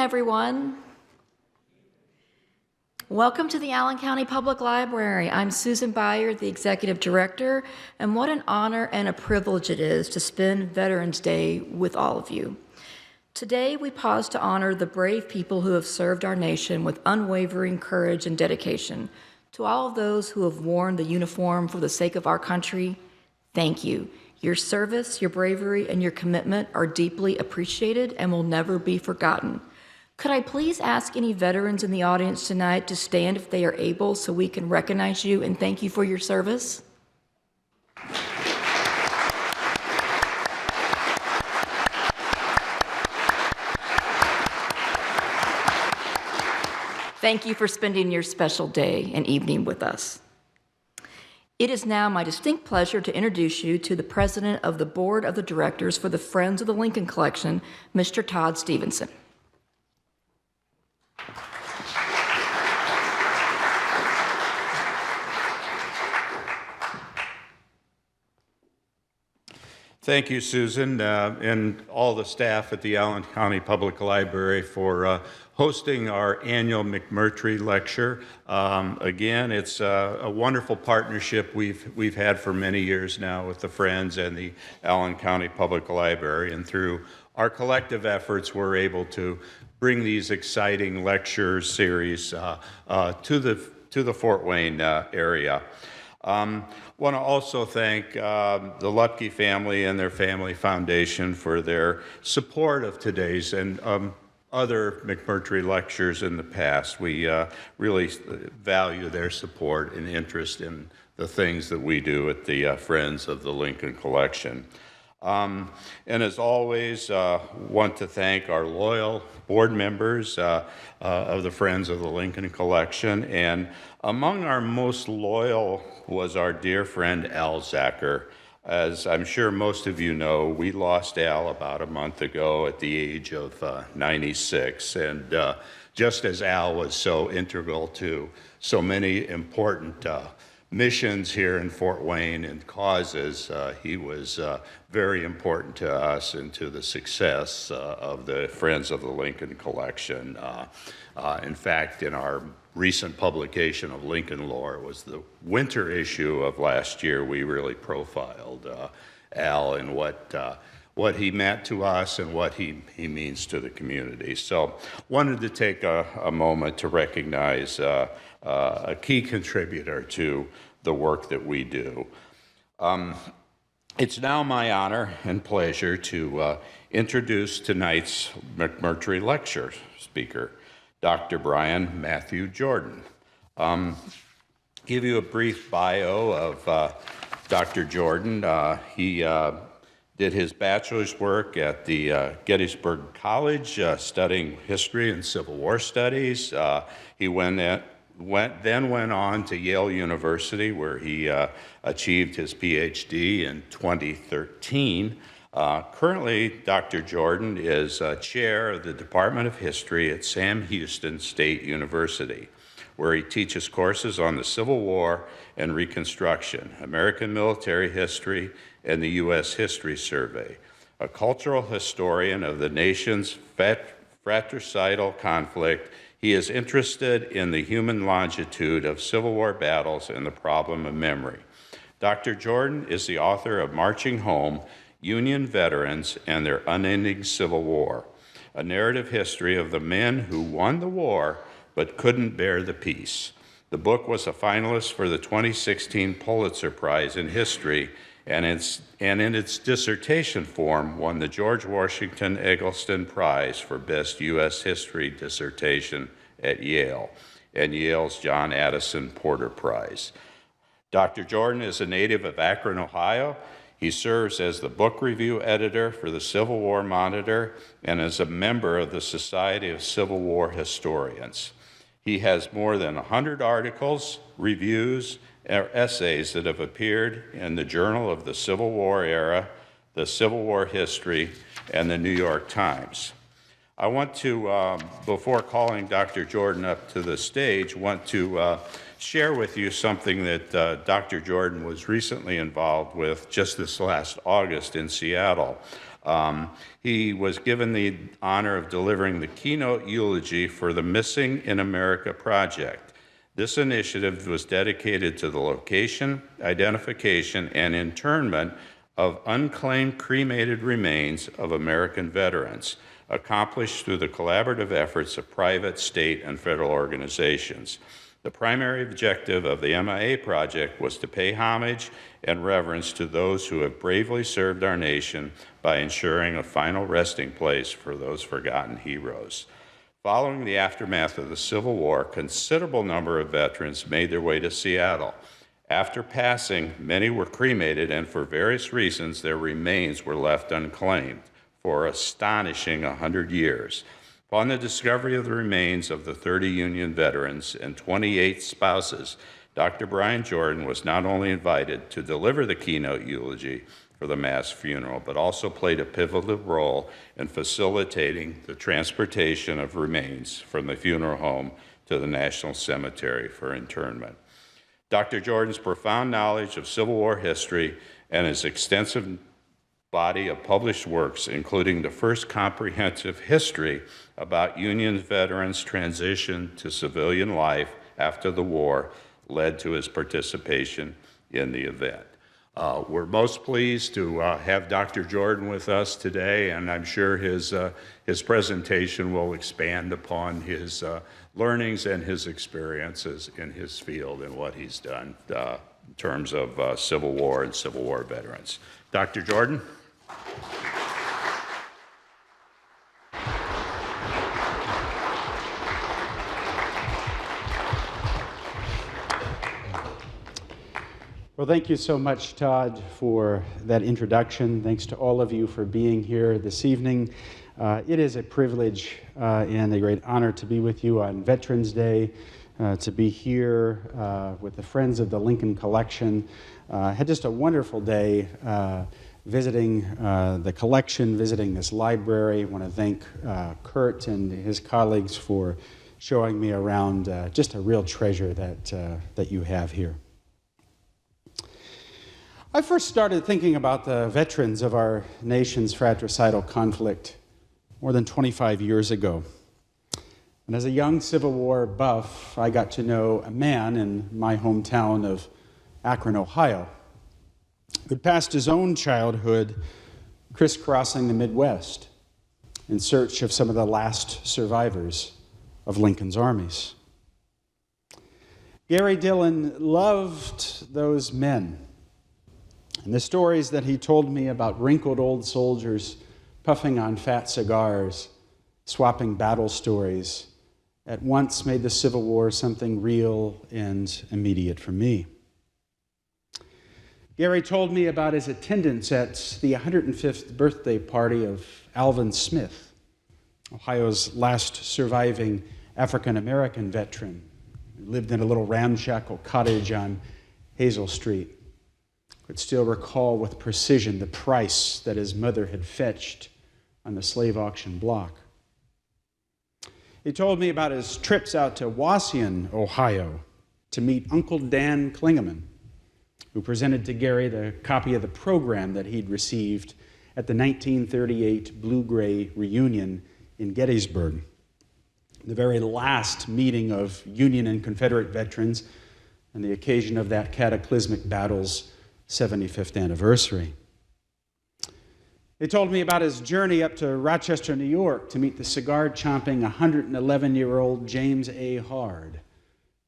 everyone. Welcome to the Allen County Public Library. I'm Susan Byard, the Executive Director, and what an honor and a privilege it is to spend Veterans Day with all of you. Today, we pause to honor the brave people who have served our nation with unwavering courage and dedication. To all of those who have worn the uniform for the sake of our country, thank you. Your service, your bravery, and your commitment are deeply appreciated and will never be forgotten. Could I please ask any veterans in the audience tonight to stand if they are able so we can recognize you and thank you for your service? Thank you for spending your special day and evening with us. It is now my distinct pleasure to introduce you to the President of the Board of the Directors for the Friends of the Lincoln Collection, Mr. Todd Stevenson. Thank you, Susan, and all the staff at the Allen County Public Library for hosting our annual McMurtry lecture. Again, it's a wonderful partnership we've had for many years now with the Friends and the Allen County Public Library, and through our collective efforts, we're able to bring these exciting lecture series to the Fort Wayne area. Want to also thank the Lutke family and their family foundation for their support of today's and other McMurtry lectures in the past. We really value their support and interest in the things that we do at the Friends of the Lincoln Collection. And as always, want to thank our loyal board members of the Friends of the Lincoln Collection. And among our most loyal was our dear friend Al Zacher. As I'm sure most of you know, we lost Al about a month ago at the age of 96. And just as Al was so integral to so many important missions here in Fort Wayne and causes, he was very important to us and to the success of the Friends of the Lincoln Collection. In fact, in our recent publication of Lincoln Lore, was the winter issue of last year, we really profiled Al and what he meant to us and what he means to the community. So wanted to take a moment to recognize a key contributor to the work that we do. It's now my honor and pleasure to introduce tonight's McMurtry lecture speaker, Dr. Brian Matthew Jordan. Give you a brief bio of Dr. Jordan. He did his bachelor's work at the Gettysburg College, studying history and Civil War studies. He then went on to Yale University, where he achieved his Ph.D. in 2013. Currently, Dr. Jordan is chair of the Department of History at Sam Houston State University, where he teaches courses on the Civil War and Reconstruction, American military history, and the U.S. History Survey. A cultural historian of the nation's fratricidal conflict, he is interested in the human longitude of Civil War battles and the problem of memory. Dr. Jordan is the author of Marching Home, Union Veterans and Their Unending Civil War, a narrative history of the men who won the war but couldn't bear the peace. The book was a finalist for the 2016 Pulitzer Prize in History, and in its dissertation form won the George Washington Egleston Prize for Best U.S. History Dissertation at Yale, and Yale's John Addison Porter Prize. Dr. Jordan is a native of Akron, Ohio. He serves as the book review editor for the Civil War Monitor and as a member of the Society of Civil War Historians. He has more than 100 articles, reviews, or essays that have appeared in the Journal of the Civil War Era, the Civil War History, and the New York Times. I want to, before calling Dr. Jordan up to the stage, want to share with you something that Dr. Jordan was recently involved with just this last August in Seattle. He was given the honor of delivering the keynote eulogy for the Missing in America project. This initiative was dedicated to the location, identification, and internment of unclaimed cremated remains of American veterans, accomplished through the collaborative efforts of private, state, and federal organizations. The primary objective of the MIA project was to pay homage and reverence to those who have bravely served our nation by ensuring a final resting place for those forgotten heroes. Following the aftermath of the Civil War, a considerable number of veterans made their way to Seattle. After passing, many were cremated, and for various reasons, their remains were left unclaimed for astonishing 100 years. Upon the discovery of the remains of the 30 Union veterans and 28 spouses, Dr. Brian Jordan was not only invited to deliver the keynote eulogy for the mass funeral, but also played a pivotal role in facilitating the transportation of remains from the funeral home to the National Cemetery for interment. Dr. Jordan's profound knowledge of Civil War history and his extensive body of published works, including the first comprehensive history about Union veterans' transition to civilian life after the war, led to his participation in the event. We're most pleased to have Dr. Jordan with us today, and I'm sure his presentation will expand upon his learnings and his experiences in his field and what he's done in terms of Civil War and Civil War veterans. Dr. Jordan? Well, thank you so much, Todd, for that introduction. Thanks to all of you for being here this evening. It is a privilege and a great honor to be with you on Veterans Day, to be here with the Friends of the Lincoln Collection. Had just a wonderful day visiting the collection, visiting this library. I want to thank Kurt and his colleagues for showing me around just a real treasure that you have here. I first started thinking about the veterans of our nation's fratricidal conflict more than 25 years ago. And as a young Civil War buff, I got to know a man in my hometown of Akron, Ohio, who'd passed his own childhood crisscrossing the Midwest in search of some of the last survivors of Lincoln's armies. Gary Dillon loved those men. And the stories that he told me about wrinkled old soldiers puffing on fat cigars, swapping battle stories, at once made the Civil War something real and immediate for me. Gary told me about his attendance at the 105th birthday party of Alvin Smith, Ohio's last surviving African-American veteran, who lived in a little ramshackle cottage on Hazel Street. Could still recall with precision the price that his mother had fetched on the slave auction block. He told me about his trips out to Wauseon, Ohio, to meet Uncle Dan Klingeman, who presented to Gary the copy of the program that he'd received at the 1938 Blue-Gray reunion in Gettysburg, the very last meeting of Union and Confederate veterans on the occasion of that cataclysmic battle's 75th anniversary. He told me about his journey up to Rochester, New York to meet the cigar-chomping 111-year-old James A. Hard,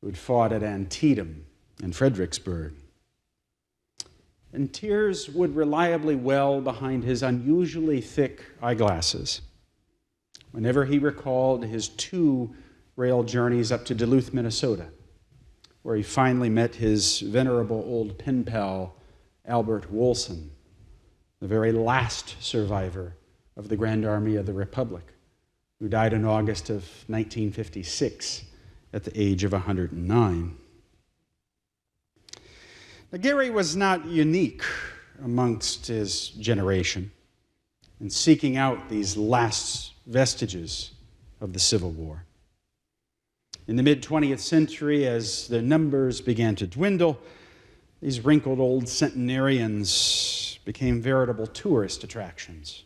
who had fought at Antietam and Fredericksburg. And tears would reliably well behind his unusually thick eyeglasses whenever he recalled his 2 rail journeys up to Duluth, Minnesota, where he finally met his venerable old pen pal, Albert Wolson, the very last survivor of the Grand Army of the Republic, who died in August of 1956 at the age of 109. Now, Gary was not unique amongst his generation in seeking out these last vestiges of the Civil War. In the mid-20th century, as their numbers began to dwindle, these wrinkled old centenarians became veritable tourist attractions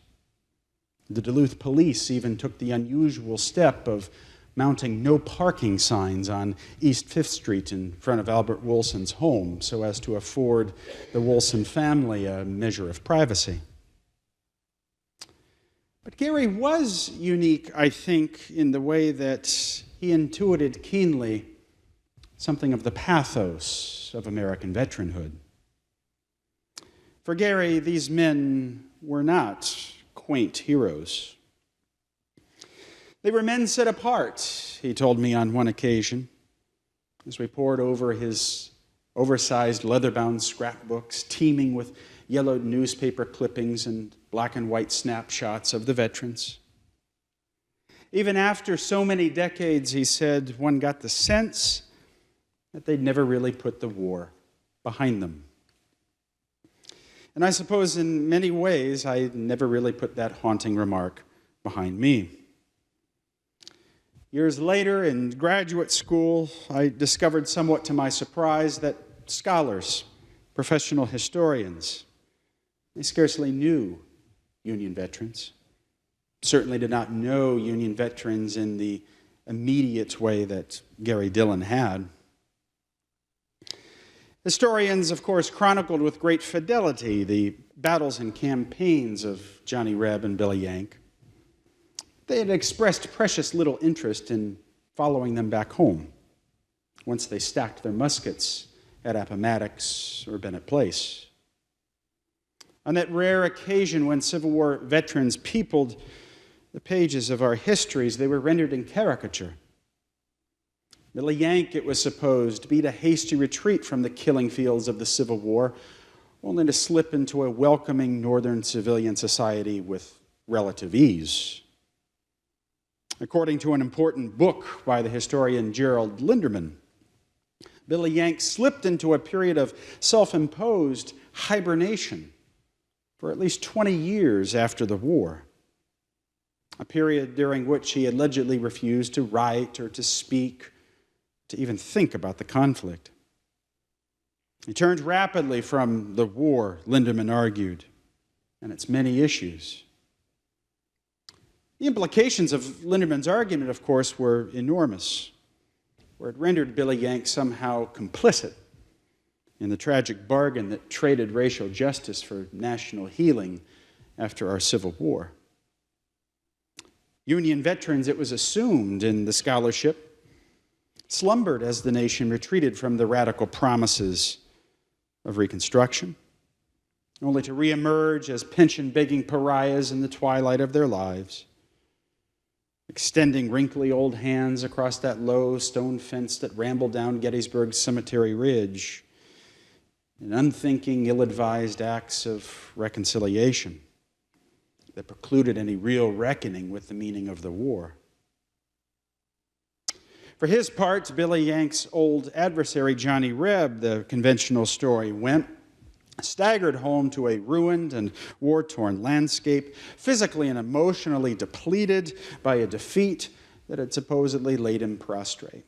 The Duluth police even took the unusual step of mounting no parking signs on East 5th Street in front of Albert Wilson's home so as to afford the Wilson family a measure of privacy. But Gary was unique, I think, in the way that he intuited keenly something of the pathos of American veteranhood. For Gary, these men were not quaint heroes. They were men set apart, he told me on one occasion, as we pored over his oversized leather-bound scrapbooks, teeming with yellowed newspaper clippings and black and white snapshots of the veterans. Even after so many decades, he said, one got the sense that they'd never really put the war behind them. And I suppose in many ways, I never really put that haunting remark behind me. Years later, in graduate school, I discovered, somewhat to my surprise, that scholars, professional historians, they scarcely knew Union veterans. Certainly did not know Union veterans in the immediate way that Gary Dillon had. Historians, of course, chronicled with great fidelity the battles and campaigns of Johnny Reb and Billy Yank. They had expressed precious little interest in following them back home once they stacked their muskets at Appomattox or Bennett Place. On that rare occasion when Civil War veterans peopled the pages of our histories, they were rendered in caricature. Billy Yank, it was supposed, beat a hasty retreat from the killing fields of the Civil War, only to slip into a welcoming northern civilian society with relative ease. According to an important book by the historian Gerald Linderman, Billy Yank slipped into a period of self-imposed hibernation for at least 20 years after the war, a period during which he allegedly refused to write or to speak, to even think about the conflict. He turned rapidly from the war, Linderman argued, and its many issues. The implications of Linderman's argument, of course, were enormous, where it rendered Billy Yank somehow complicit in the tragic bargain that traded racial justice for national healing after our Civil War. Union veterans, it was assumed in the scholarship, slumbered as the nation retreated from the radical promises of Reconstruction, only to reemerge as pension-begging pariahs in the twilight of their lives, extending wrinkly old hands across that low stone fence that rambled down Gettysburg Cemetery Ridge, in unthinking, ill-advised acts of reconciliation that precluded any real reckoning with the meaning of the war. For his part, Billy Yank's old adversary, Johnny Reb, the conventional story went, staggered home to a ruined and war-torn landscape, physically and emotionally depleted by a defeat that had supposedly laid him prostrate.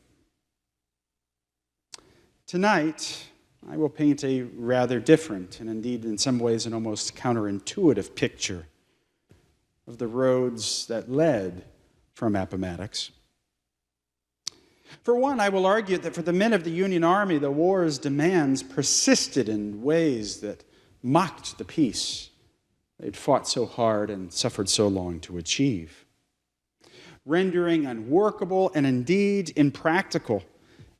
Tonight, I will paint a rather different, and indeed in some ways an almost counterintuitive picture of the roads that led from Appomattox. For one, I will argue that for the men of the Union Army, the war's demands persisted in ways that mocked the peace they'd fought so hard and suffered so long to achieve, rendering unworkable and indeed impractical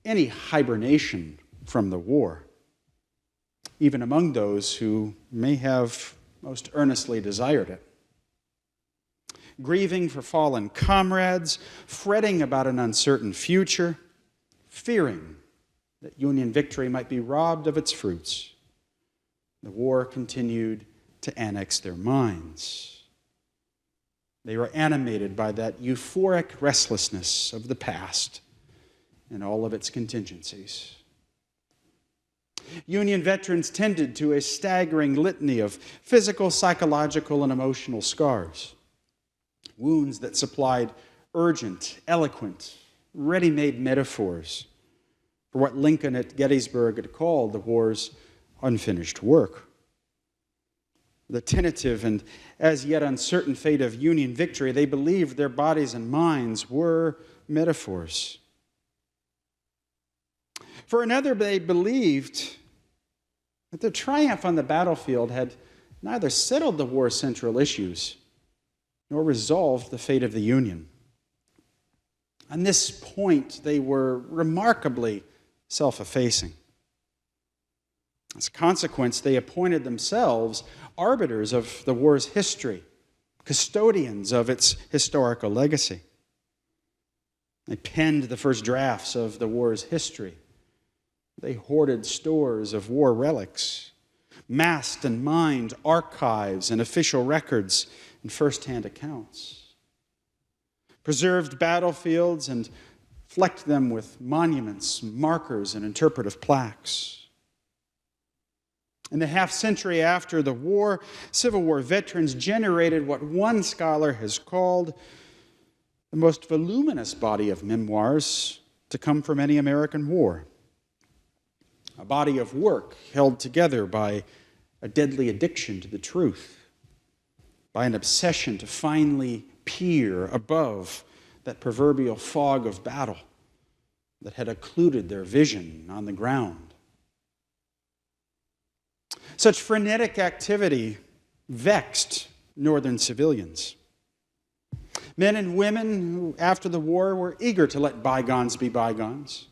any hibernation from the war, even among those who may have most earnestly desired it. Grieving for fallen comrades, fretting about an uncertain future, fearing that Union victory might be robbed of its fruits, the war continued to annex their minds. They were animated by that euphoric restlessness of the past and all of its contingencies. Union veterans tended to a staggering litany of physical, psychological, and emotional scars. Wounds that supplied urgent, eloquent, ready-made metaphors for what Lincoln at Gettysburg had called the war's unfinished work. the tentative and as yet uncertain fate of Union victory, they believed their bodies and minds were metaphors. For another, they believed that their triumph on the battlefield had neither settled the war's central issues nor resolved the fate of the Union. On this point, they were remarkably self-effacing. As a consequence, they appointed themselves arbiters of the war's history, custodians of its historical legacy. They penned the first drafts of the war's history. They hoarded stores of war relics, masked and mined archives and official records and first-hand accounts, preserved battlefields and flecked them with monuments, markers, and interpretive plaques. In the half-century after the war, Civil War veterans generated what one scholar has called the most voluminous body of memoirs to come from any American war. A body of work held together by a deadly addiction to the truth, by an obsession to finally peer above that proverbial fog of battle that had occluded their vision on the ground. Such frenetic activity vexed Northern civilians. Men and women who, after the war, were eager to let bygones be bygones,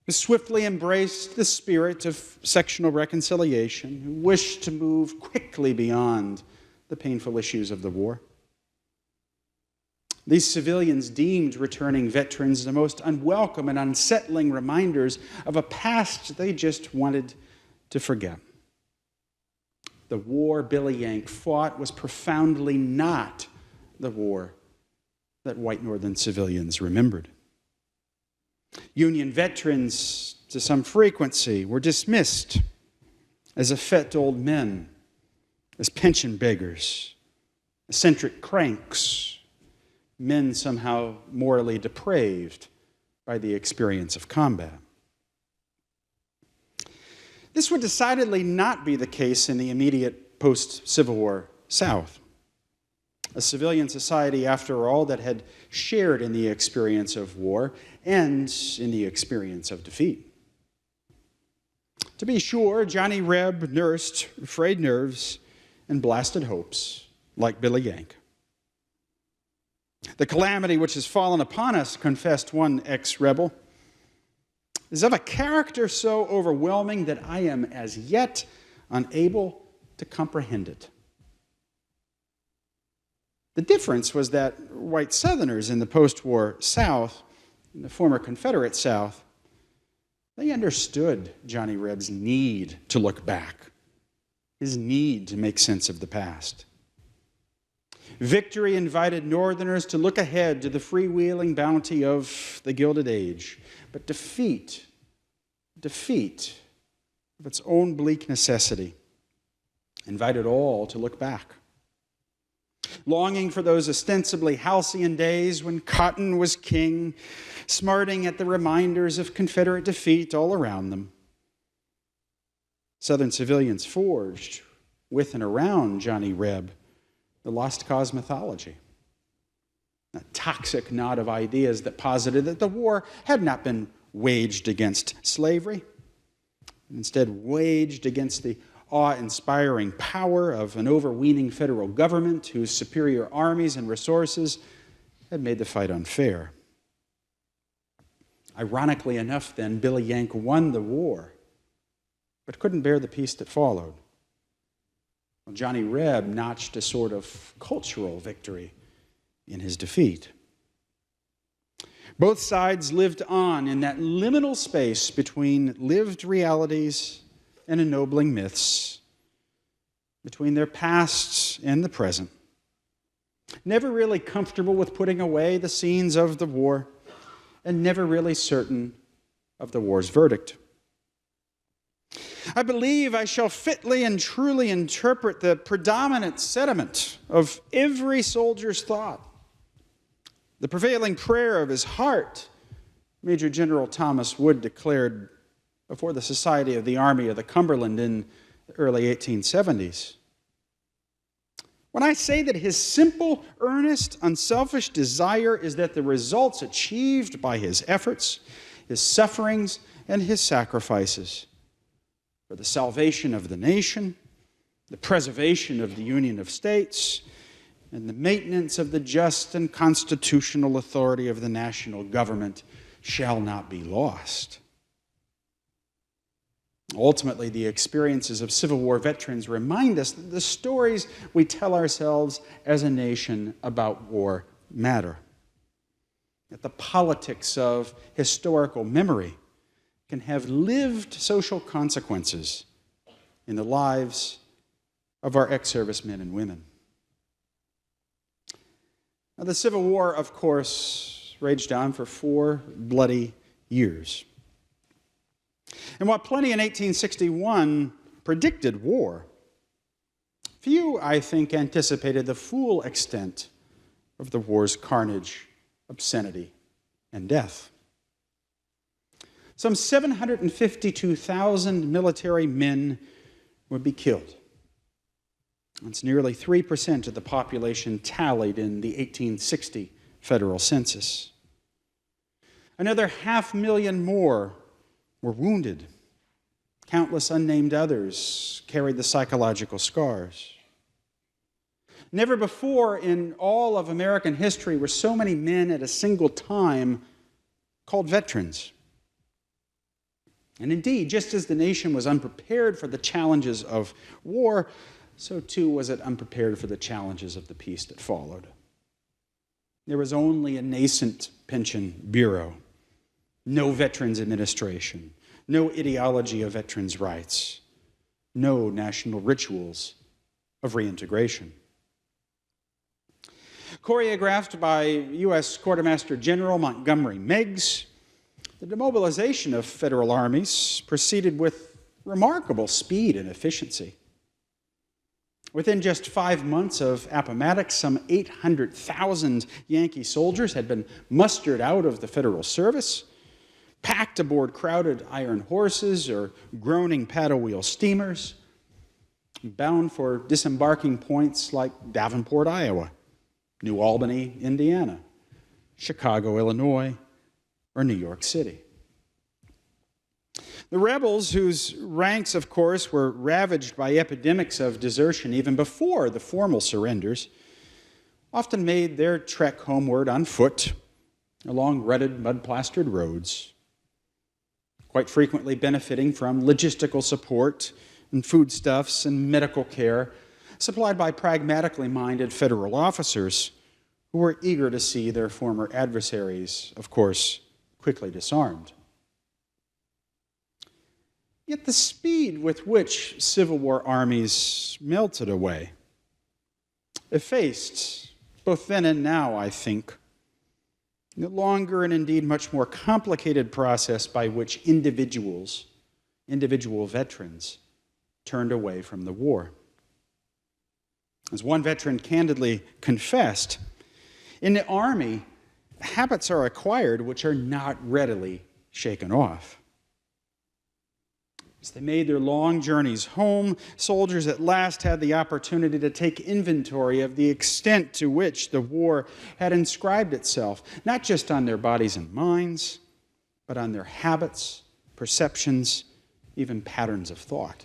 who swiftly embraced the spirit of sectional reconciliation, who wished to move quickly beyond the painful issues of the war. These civilians deemed returning veterans the most unwelcome and unsettling reminders of a past they just wanted to forget. The war Billy Yank fought was profoundly not the war that white Northern civilians remembered. Union veterans, to some frequency, were dismissed as effete old men, as pension beggars, eccentric cranks, men somehow morally depraved by the experience of combat. This would decidedly not be the case in the immediate post-Civil War South, a civilian society, after all, that had shared in the experience of war and in the experience of defeat. To be sure, Johnny Reb nursed frayed nerves and blasted hopes like Billy Yank. The calamity which has fallen upon us, confessed one ex-rebel, is of a character so overwhelming that I am as yet unable to comprehend it. The difference was that white Southerners in the post-war South, in the former Confederate South, they understood Johnny Reb's need to look back, his need to make sense of the past. Victory invited Northerners to look ahead to the freewheeling bounty of the Gilded Age, but defeat of its own bleak necessity invited all to look back. Longing for those ostensibly halcyon days when cotton was king, smarting at the reminders of Confederate defeat all around them, Southern civilians forged, with and around Johnny Reb, the lost cause mythology. A toxic knot of ideas that posited that the war had not been waged against slavery, instead waged against the awe-inspiring power of an overweening federal government whose superior armies and resources had made the fight unfair. Ironically enough, then, Billy Yank won the war, but couldn't bear the peace that followed. Well, Johnny Reb notched a sort of cultural victory in his defeat. Both sides lived on in that liminal space between lived realities and ennobling myths, between their pasts and the present, never really comfortable with putting away the scenes of the war, and never really certain of the war's verdict. I believe I shall fitly and truly interpret the predominant sentiment of every soldier's thought, the prevailing prayer of his heart, Major General Thomas Wood declared before the Society of the Army of the Cumberland in the early 1870s. when I say that his simple, earnest, unselfish desire is that the results achieved by his efforts, his sufferings, and his sacrifices for the salvation of the nation, the preservation of the Union of States, and the maintenance of the just and constitutional authority of the national government shall not be lost. Ultimately, the experiences of Civil War veterans remind us that the stories we tell ourselves as a nation about war matter. That the politics of historical memory can have lived social consequences in the lives of our ex-servicemen and women. Now, the Civil War, of course, raged on for 4 bloody years. And while plenty in 1861 predicted war, few, I think, anticipated the full extent of the war's carnage, obscenity, and death. Some 752,000 military men would be killed. That's nearly 3% of the population tallied in the 1860 federal census. Another 500,000 more were wounded. Countless unnamed others carried the psychological scars. Never before in all of American history were so many men at a single time called veterans. And indeed, just as the nation was unprepared for the challenges of war, so too was it unprepared for the challenges of the peace that followed. There was only a nascent pension bureau, no Veterans Administration, no ideology of veterans' rights, no national rituals of reintegration. Choreographed by U.S. Quartermaster General Montgomery Meigs, the demobilization of federal armies proceeded with remarkable speed and efficiency. Within just 5 months of Appomattox, some 800,000 Yankee soldiers had been mustered out of the federal service, packed aboard crowded iron horses or groaning paddle wheel steamers, bound for disembarking points like Davenport, Iowa, New Albany, Indiana, Chicago, Illinois, or New York City. The rebels, whose ranks, of course, were ravaged by epidemics of desertion even before the formal surrenders, often made their trek homeward on foot along rutted, mud-plastered roads, quite frequently benefiting from logistical support and foodstuffs and medical care supplied by pragmatically minded federal officers who were eager to see their former adversaries, of course, quickly disarmed. Yet the speed with which Civil War armies melted away effaced, both then and now, I think, the longer and indeed much more complicated process by which individual veterans turned away from the war. As one veteran candidly confessed, in the Army, habits are acquired which are not readily shaken off. As they made their long journeys home, soldiers at last had the opportunity to take inventory of the extent to which the war had inscribed itself, not just on their bodies and minds, but on their habits, perceptions, even patterns of thought.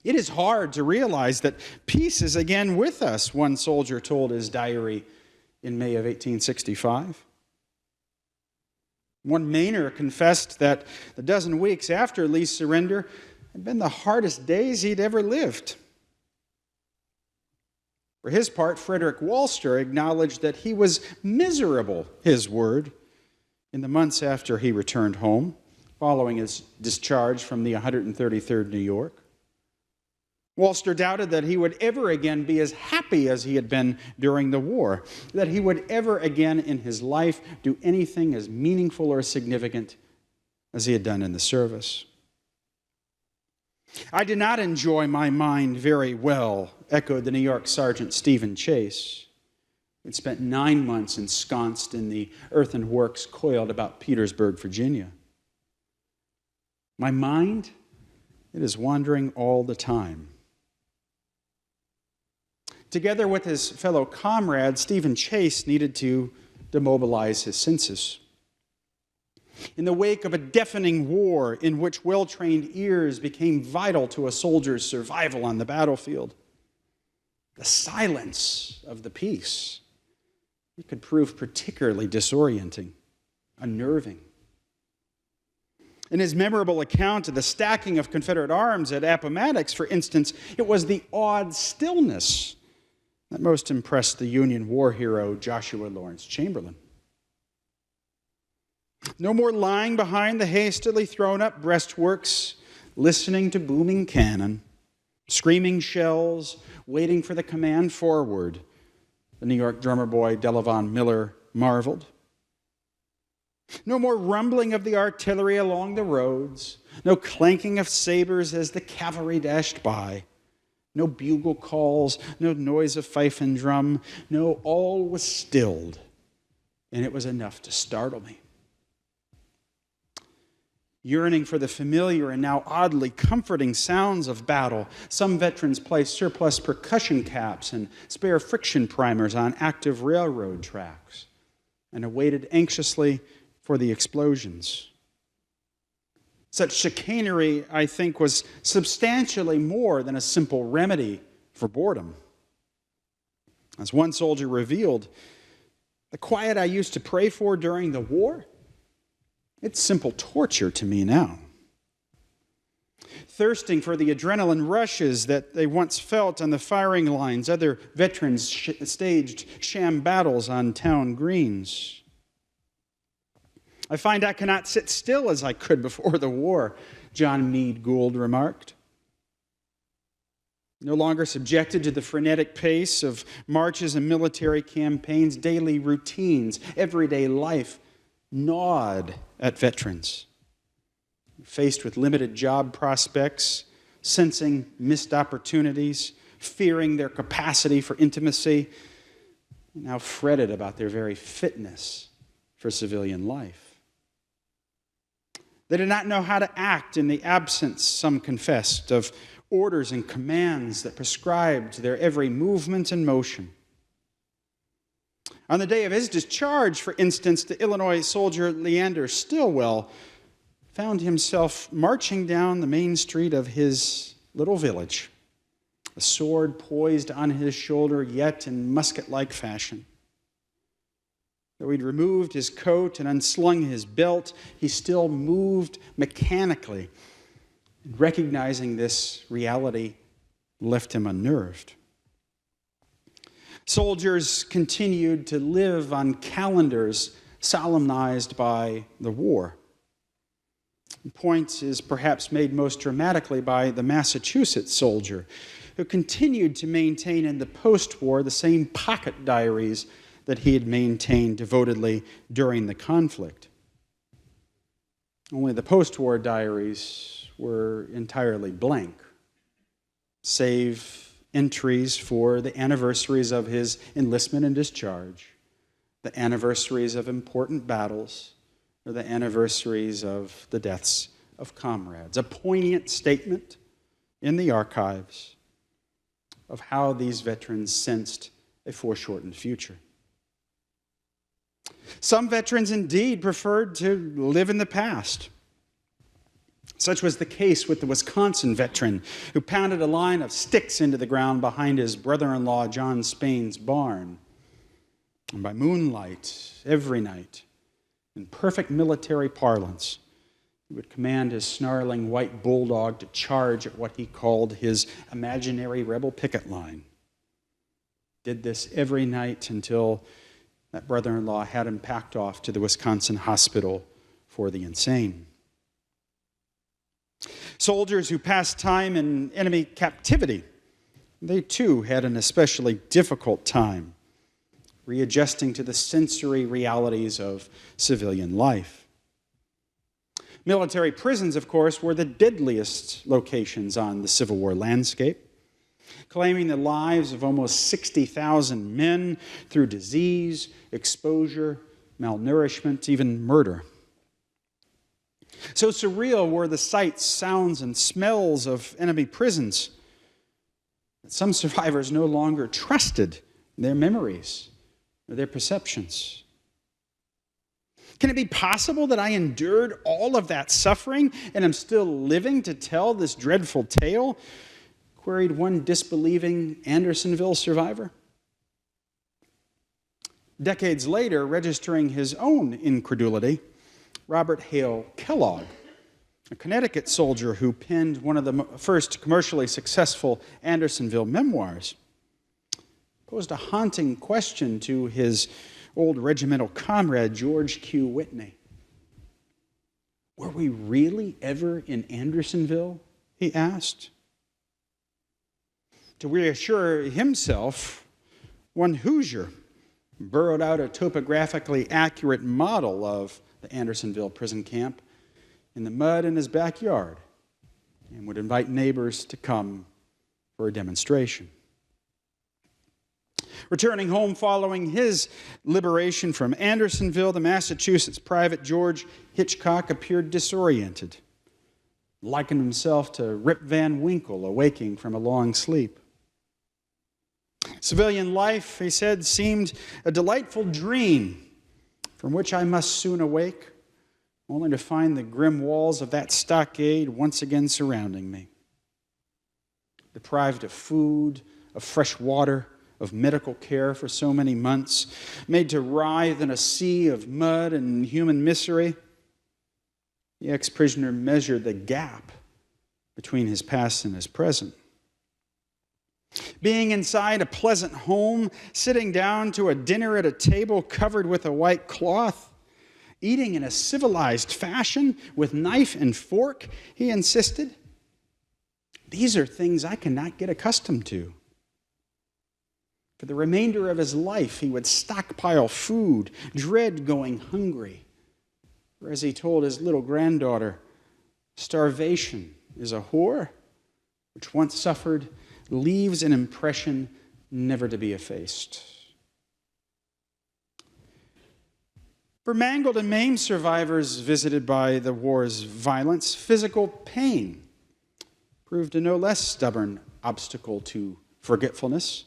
It is hard to realize that peace is again with us, one soldier told his diary in May of 1865. One Mainer confessed that the dozen weeks after Lee's surrender had been the hardest days he'd ever lived. For his part, Frederick Walster acknowledged that he was miserable, his word, in the months after he returned home, following his discharge from the 133rd New York. Walster doubted that he would ever again be as happy as he had been during the war, that he would ever again in his life do anything as meaningful or significant as he had done in the service. "I did not enjoy my mind very well," echoed the New York Sergeant Stephen Chase, who had spent 9 months ensconced in the earthworks coiled about Petersburg, Virginia. "My mind, it is wandering all the time." Together with his fellow comrade, Stephen Chase needed to demobilize his senses. In the wake of a deafening war in which well-trained ears became vital to a soldier's survival on the battlefield, the silence of the peace, it could prove particularly disorienting, unnerving. In his memorable account of the stacking of Confederate arms at Appomattox, for instance, it was the awed stillness that most impressed the Union war hero Joshua Lawrence Chamberlain. No more lying behind the hastily thrown-up breastworks, listening to booming cannon, screaming shells, waiting for the command forward, the New York drummer boy Delavon Miller marveled. No more rumbling of the artillery along the roads, no clanking of sabers as the cavalry dashed by, no bugle calls, no noise of fife and drum. No, all was stilled, and it was enough to startle me. Yearning for the familiar and now oddly comforting sounds of battle, some veterans placed surplus percussion caps and spare friction primers on active railroad tracks and awaited anxiously for the explosions. Such chicanery, I think, was substantially more than a simple remedy for boredom. As one soldier revealed, the quiet I used to pray for during the war, it's simple torture to me now. Thirsting for the adrenaline rushes that they once felt on the firing lines, other veterans staged sham battles on town greens. I find I cannot sit still as I could before the war, John Meade Gould remarked. No longer subjected to the frenetic pace of marches and military campaigns, daily routines, everyday life gnawed at veterans. Faced with limited job prospects, sensing missed opportunities, fearing their capacity for intimacy, now fretted about their very fitness for civilian life. They did not know how to act in the absence, some confessed, of orders and commands that prescribed their every movement and motion. On the day of his discharge, for instance, the Illinois soldier Leander Stillwell found himself marching down the main street of his little village, a sword poised on his shoulder, yet in musket-like fashion. Though he'd removed his coat and unslung his belt, he still moved mechanically. And recognizing this reality left him unnerved. Soldiers continued to live on calendars solemnized by the war. The point is perhaps made most dramatically by the Massachusetts soldier, who continued to maintain in the post-war the same pocket diaries that he had maintained devotedly during the conflict. Only the post-war diaries were entirely blank, save entries for the anniversaries of his enlistment and discharge, the anniversaries of important battles, or the anniversaries of the deaths of comrades. A poignant statement in the archives of how these veterans sensed a foreshortened future. Some veterans indeed preferred to live in the past. Such was the case with the Wisconsin veteran who pounded a line of sticks into the ground behind his brother-in-law John Spain's barn. And by moonlight, every night, in perfect military parlance, he would command his snarling white bulldog to charge at what he called his imaginary rebel picket line. Did this every night until that brother-in-law had him packed off to the Wisconsin Hospital for the Insane. Soldiers who passed time in enemy captivity, they too had an especially difficult time readjusting to the sensory realities of civilian life. Military prisons, of course, were the deadliest locations on the Civil War landscape, claiming the lives of almost 60,000 men through disease, exposure, malnourishment, even murder. So surreal were the sights, sounds, and smells of enemy prisons Some survivors no longer trusted their memories or their perceptions. Can it be possible that I endured all of that suffering and am still living to tell this dreadful tale? Queried one disbelieving Andersonville survivor. Decades later, registering his own incredulity, Robert Hale Kellogg, a Connecticut soldier who penned one of the first commercially successful Andersonville memoirs, posed a haunting question to his old regimental comrade, George Q. Whitney. Were we really ever in Andersonville? He asked. To reassure himself, one Hoosier burrowed out a topographically accurate model of the Andersonville prison camp in the mud in his backyard and would invite neighbors to come for a demonstration. Returning home following his liberation from Andersonville, the Massachusetts private George Hitchcock appeared disoriented, likened himself to Rip Van Winkle awaking from a long sleep. Civilian life, he said, seemed a delightful dream from which I must soon awake, only to find the grim walls of that stockade once again surrounding me. Deprived of food, of fresh water, of medical care for so many months, made to writhe in a sea of mud and human misery, the ex-prisoner measured the gap between his past and his present. Being inside a pleasant home, sitting down to a dinner at a table covered with a white cloth, eating in a civilized fashion with knife and fork, he insisted, these are things I cannot get accustomed to. For the remainder of his life, he would stockpile food, dread going hungry. Or as he told his little granddaughter, starvation is a whore which once suffered leaves an impression never to be effaced. For mangled and maimed survivors visited by the war's violence, physical pain proved a no less stubborn obstacle to forgetfulness,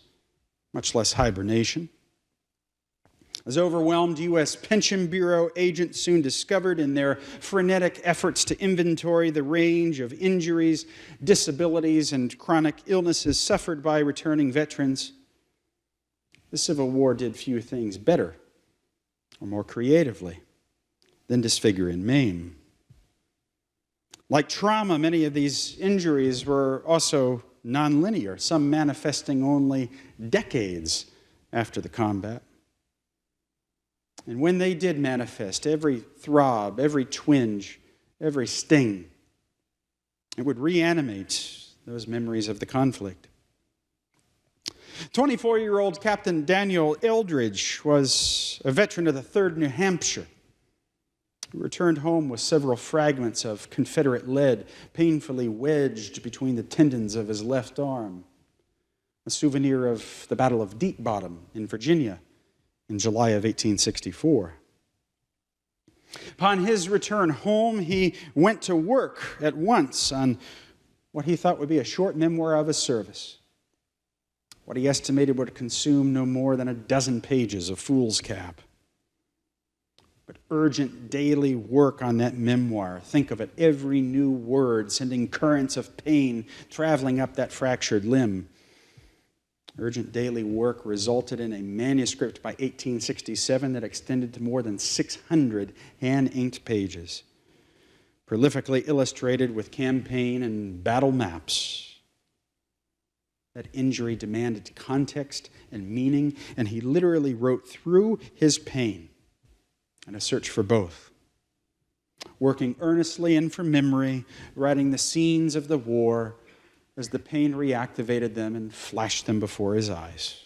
much less hibernation. As overwhelmed U.S. Pension Bureau agents soon discovered in their frenetic efforts to inventory the range of injuries, disabilities, and chronic illnesses suffered by returning veterans, the Civil War did few things better or more creatively than disfigure and maim. Like trauma, many of these injuries were also nonlinear, some manifesting only decades after the combat. And when they did manifest, every throb, every twinge, every sting, it would reanimate those memories of the conflict. 24-year-old Captain Daniel Eldridge was a veteran of the 3rd New Hampshire. He returned home with several fragments of Confederate lead painfully wedged between the tendons of his left arm, a souvenir of the Battle of Deep Bottom in Virginia in July of 1864. Upon his return home, he went to work at once on what he thought would be a short memoir of his service, what he estimated would consume no more than a dozen pages of foolscap. But urgent daily work on that memoir, think of it, every new word sending currents of pain traveling up that fractured limb. Urgent daily work resulted in a manuscript by 1867 that extended to more than 600 hand-inked pages, prolifically illustrated with campaign and battle maps. That injury demanded context and meaning, and he literally wrote through his pain in a search for both, working earnestly and from memory, writing the scenes of the war as the pain reactivated them and flashed them before his eyes.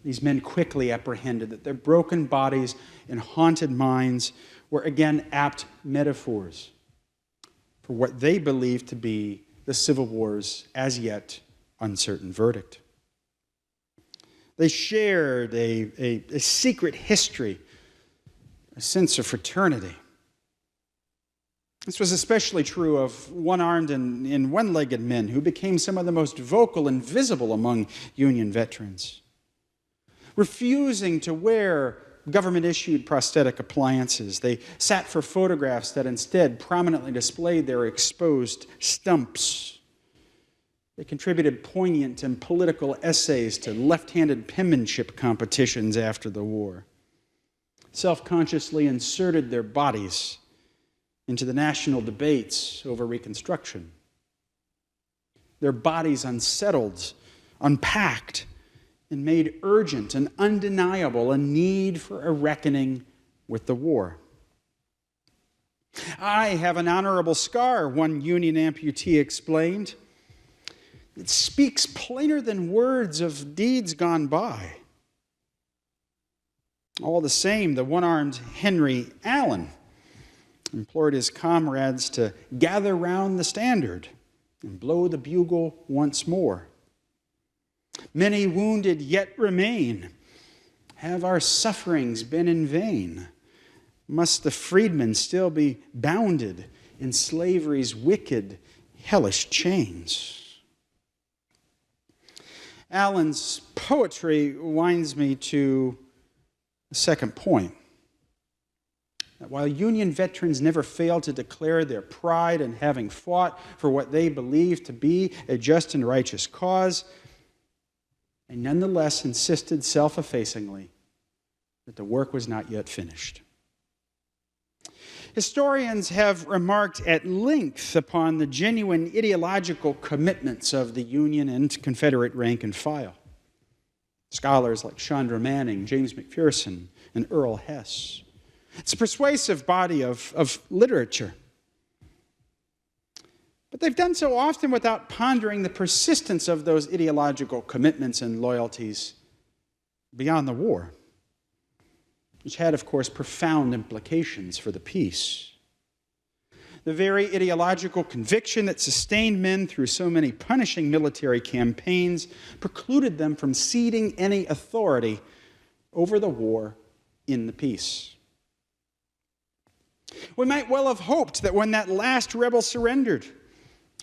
These men quickly apprehended that their broken bodies and haunted minds were again apt metaphors for what they believed to be the Civil War's as yet uncertain verdict. They shared a secret history, a sense of fraternity. This was especially true of one-armed and one-legged men who became some of the most vocal and visible among Union veterans. Refusing to wear government-issued prosthetic appliances, they sat for photographs that instead prominently displayed their exposed stumps. They contributed poignant and political essays to left-handed penmanship competitions after the war. Self-consciously inserted their bodies into the national debates over Reconstruction. Their bodies unsettled, unpacked, and made urgent and undeniable a need for a reckoning with the war. "I have an honorable scar," one Union amputee explained. "It speaks plainer than words of deeds gone by." All the same, the one-armed Henry Allen implored his comrades to gather round the standard and blow the bugle once more. "Many wounded yet remain. Have our sufferings been in vain? Must the freedmen still be bounded in slavery's wicked, hellish chains?" Allen's poetry winds me to the second point. That while Union veterans never failed to declare their pride in having fought for what they believed to be a just and righteous cause, they nonetheless insisted self-effacingly that the work was not yet finished. Historians have remarked at length upon the genuine ideological commitments of the Union and Confederate rank and file. Scholars like Chandra Manning, James McPherson, and Earl Hess. It's a persuasive body of literature. But they've done so often without pondering the persistence of those ideological commitments and loyalties beyond the war, which had, of course, profound implications for the peace. The very ideological conviction that sustained men through so many punishing military campaigns precluded them from ceding any authority over the war in the peace. We might well have hoped that when that last rebel surrendered,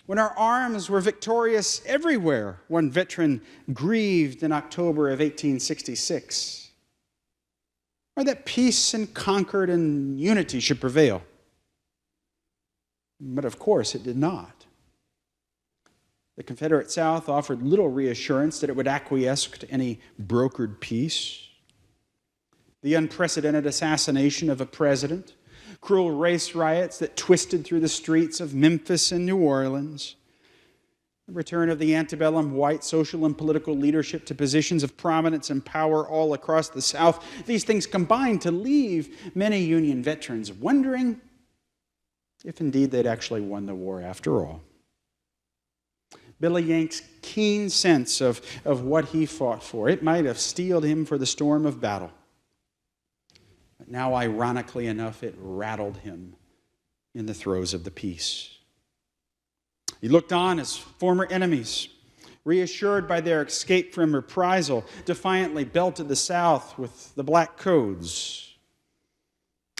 when our arms were victorious everywhere, one veteran grieved in October of 1866, or that peace and concord and unity should prevail. But of course it did not. The Confederate South offered little reassurance that it would acquiesce to any brokered peace. The unprecedented assassination of a president, cruel race riots that twisted through the streets of Memphis and New Orleans, the return of the antebellum white social and political leadership to positions of prominence and power all across the South, these things combined to leave many Union veterans wondering if indeed they'd actually won the war after all. Billy Yank's keen sense of what he fought for, it might have steeled him for the storm of battle. But now, ironically enough, it rattled him in the throes of the peace. He looked on as former enemies, reassured by their escape from reprisal, defiantly belted the South with the black codes.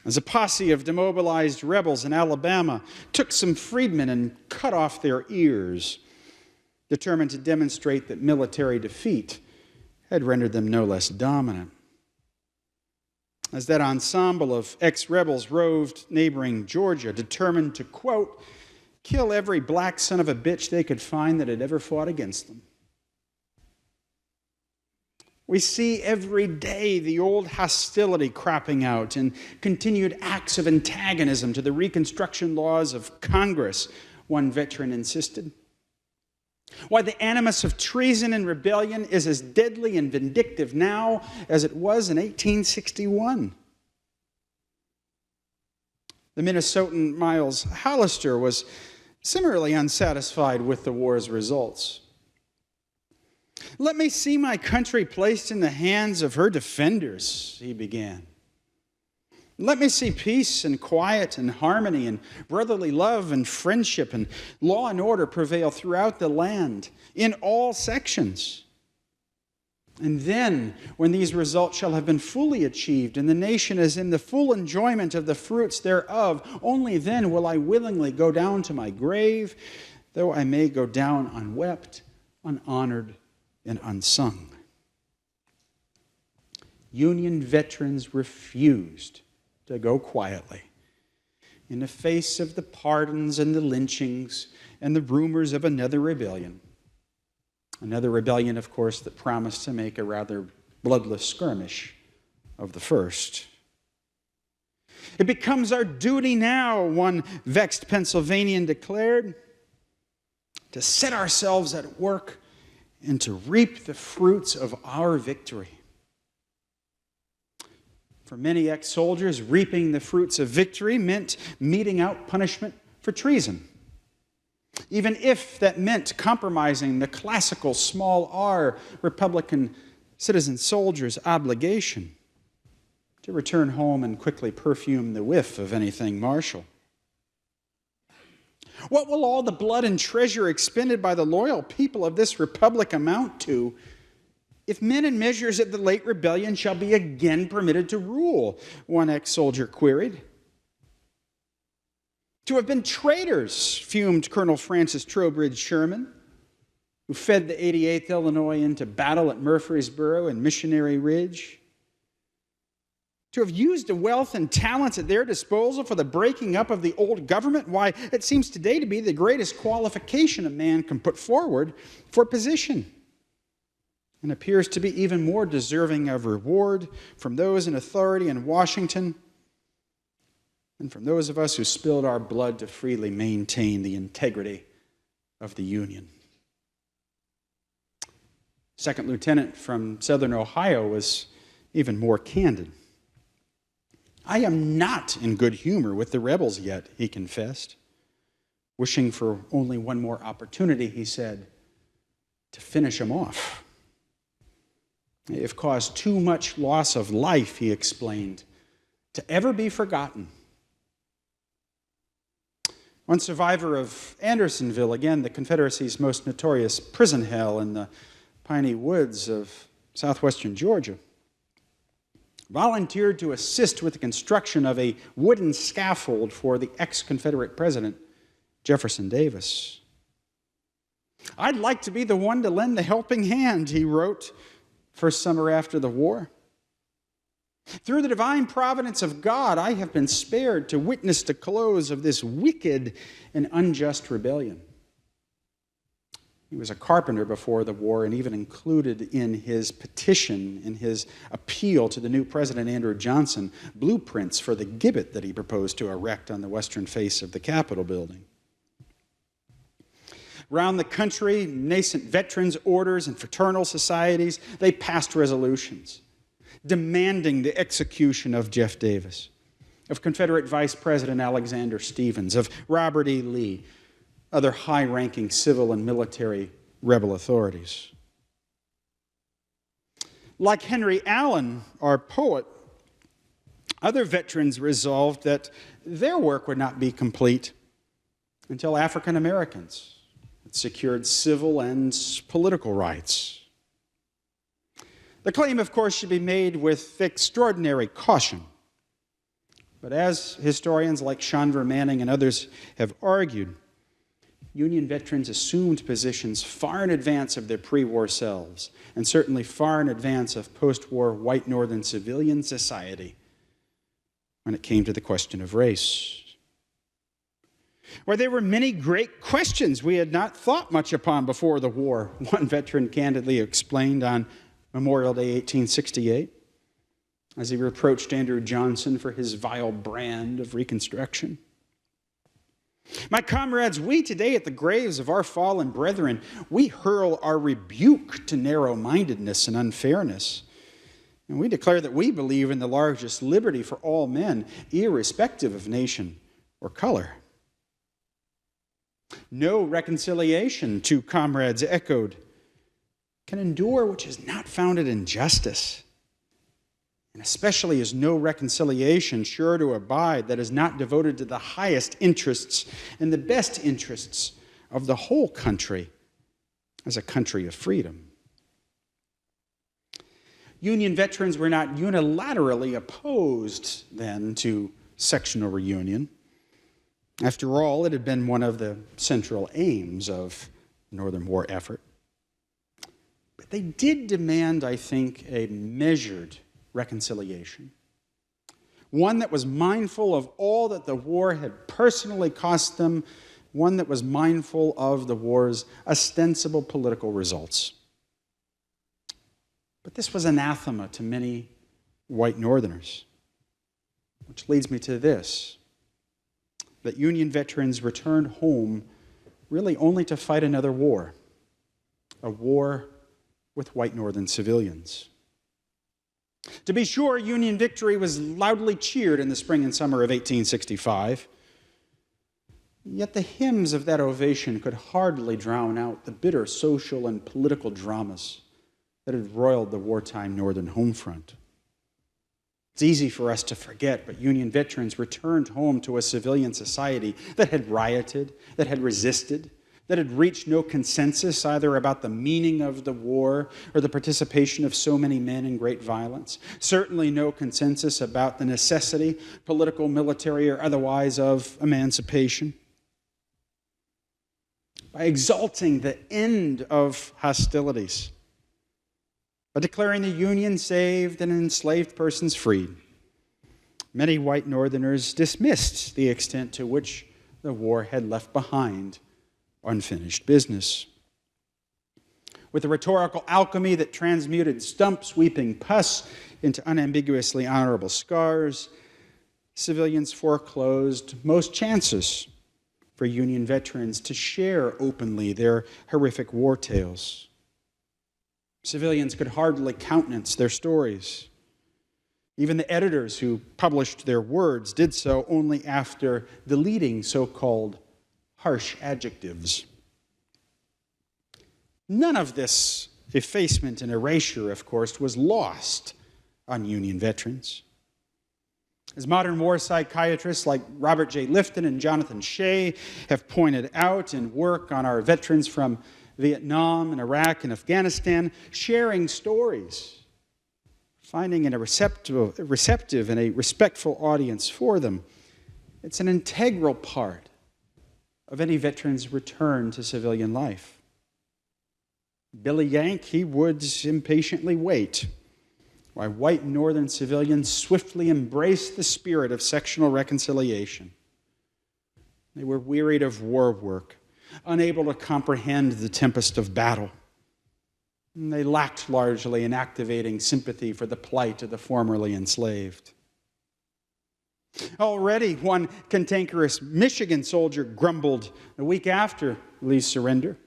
As a posse of demobilized rebels in Alabama took some freedmen and cut off their ears, determined to demonstrate that military defeat had rendered them no less dominant. As that ensemble of ex-rebels roved neighboring Georgia, determined to, quote, kill every black son of a bitch they could find that had ever fought against them. We see every day the old hostility cropping out and continued acts of antagonism to the Reconstruction laws of Congress, one veteran insisted. Why the animus of treason and rebellion is as deadly and vindictive now as it was in 1861. The Minnesotan Miles Hollister was similarly unsatisfied with the war's results. "Let me see my country placed in the hands of her defenders," he began. "Let me see peace and quiet and harmony and brotherly love and friendship and law and order prevail throughout the land in all sections. And then, when these results shall have been fully achieved, and the nation is in the full enjoyment of the fruits thereof, only then will I willingly go down to my grave, though I may go down unwept, unhonored, and unsung. Union veterans refused to go quietly in the face of the pardons and the lynchings and the rumors of another rebellion. Another rebellion, of course, that promised to make a rather bloodless skirmish of the first. It becomes our duty now, one vexed Pennsylvanian declared, to set ourselves at work and to reap the fruits of our victory. For many ex-soldiers, reaping the fruits of victory meant meting out punishment for treason, even if that meant compromising the classical small r Republican citizen soldier's obligation to return home and quickly perfume the whiff of anything martial. What will all the blood and treasure expended by the loyal people of this republic amount to if men and measures of the late rebellion shall be again permitted to rule? One ex-soldier queried. To have been traitors, fumed Colonel Francis Trowbridge Sherman, who fed the 88th Illinois into battle at Murfreesboro and Missionary Ridge. To have used the wealth and talents at their disposal for the breaking up of the old government, why, it seems today to be the greatest qualification a man can put forward for position, and appears to be even more deserving of reward from those in authority in Washington and from those of us who spilled our blood to freely maintain the integrity of the Union. Second lieutenant from Southern Ohio was even more candid. I am not in good humor with the rebels yet, he confessed. Wishing for only one more opportunity, he said, to finish them off. They've caused too much loss of life, he explained, to ever be forgotten. One survivor of Andersonville, again the Confederacy's most notorious prison hell in the piney woods of southwestern Georgia, volunteered to assist with the construction of a wooden scaffold for the ex-Confederate president, Jefferson Davis. I'd like to be the one to lend the helping hand, he wrote, first summer after the war. Through the divine providence of God, I have been spared to witness the close of this wicked and unjust rebellion. He was a carpenter before the war and even included in his petition, in his appeal to the new President Andrew Johnson, blueprints for the gibbet that he proposed to erect on the western face of the Capitol building. Around the country, nascent veterans' orders and fraternal societies, they passed resolutions demanding the execution of Jeff Davis, of Confederate Vice President Alexander Stephens, of Robert E. Lee, other high-ranking civil and military rebel authorities. Like Henry Allen, our poet, other veterans resolved that their work would not be complete until African Americans had secured civil and political rights. The claim, of course, should be made with extraordinary caution. But as historians like Chandra Manning and others have argued, Union veterans assumed positions far in advance of their pre-war selves, and certainly far in advance of post-war white northern civilian society when it came to the question of race. Where there were many great questions we had not thought much upon before the war, one veteran candidly explained on Memorial Day 1868, as he reproached Andrew Johnson for his vile brand of Reconstruction. My comrades, we today at the graves of our fallen brethren, we hurl our rebuke to narrow-mindedness and unfairness. And we declare that we believe in the largest liberty for all men, irrespective of nation or color. No reconciliation, two comrades echoed, can endure which is not founded in justice. And especially is no reconciliation sure to abide that is not devoted to the highest interests and the best interests of the whole country as a country of freedom. Union veterans were not unilaterally opposed then to sectional reunion. After all, it had been one of the central aims of the Northern War effort. But they did demand, I think, a measured reconciliation, one that was mindful of all that the war had personally cost them, one that was mindful of the war's ostensible political results. But this was anathema to many white Northerners, which leads me to this, that Union veterans returned home really only to fight another war, a war with white Northern civilians. To be sure, Union victory was loudly cheered in the spring and summer of 1865, yet the hymns of that ovation could hardly drown out the bitter social and political dramas that had roiled the wartime Northern home front. It's easy for us to forget, but Union veterans returned home to a civilian society that had rioted, that had resisted, that had reached no consensus either about the meaning of the war or the participation of so many men in great violence. Certainly no consensus about the necessity, political, military, or otherwise, of emancipation. By exalting the end of hostilities, by declaring the Union saved and enslaved persons freed, many white Northerners dismissed the extent to which the war had left behind unfinished business. With a rhetorical alchemy that transmuted stump-sweeping pus into unambiguously honorable scars, civilians foreclosed most chances for Union veterans to share openly their horrific war tales. Civilians could hardly countenance their stories. Even the editors who published their words did so only after deleting so-called harsh adjectives. None of this effacement and erasure, of course, was lost on Union veterans. As modern war psychiatrists like Robert J. Lifton and Jonathan Shea have pointed out in work on our veterans from Vietnam and Iraq and Afghanistan, sharing stories, finding a receptive and a respectful audience for them, it's an integral part of any veteran's return to civilian life. Billy Yank, he would impatiently wait while white Northern civilians swiftly embraced the spirit of sectional reconciliation. They were wearied of war work, unable to comprehend the tempest of battle. And they lacked largely in activating sympathy for the plight of the formerly enslaved. Already, one cantankerous Michigan soldier grumbled a week after Lee's surrender.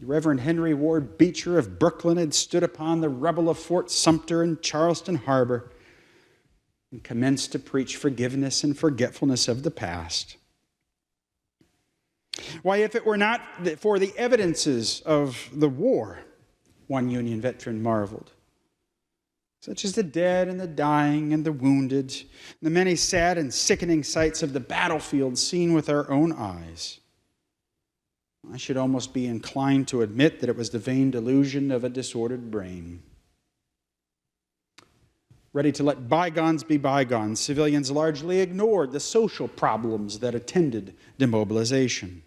The Reverend Henry Ward Beecher of Brooklyn had stood upon the rubble of Fort Sumter in Charleston Harbor and commenced to preach forgiveness and forgetfulness of the past. Why, if it were not for the evidences of the war, one Union veteran marveled, such as the dead and the dying and the wounded, the many sad and sickening sights of the battlefield seen with our own eyes, I should almost be inclined to admit that it was the vain delusion of a disordered brain. Ready to let bygones be bygones, civilians largely ignored the social problems that attended demobilization.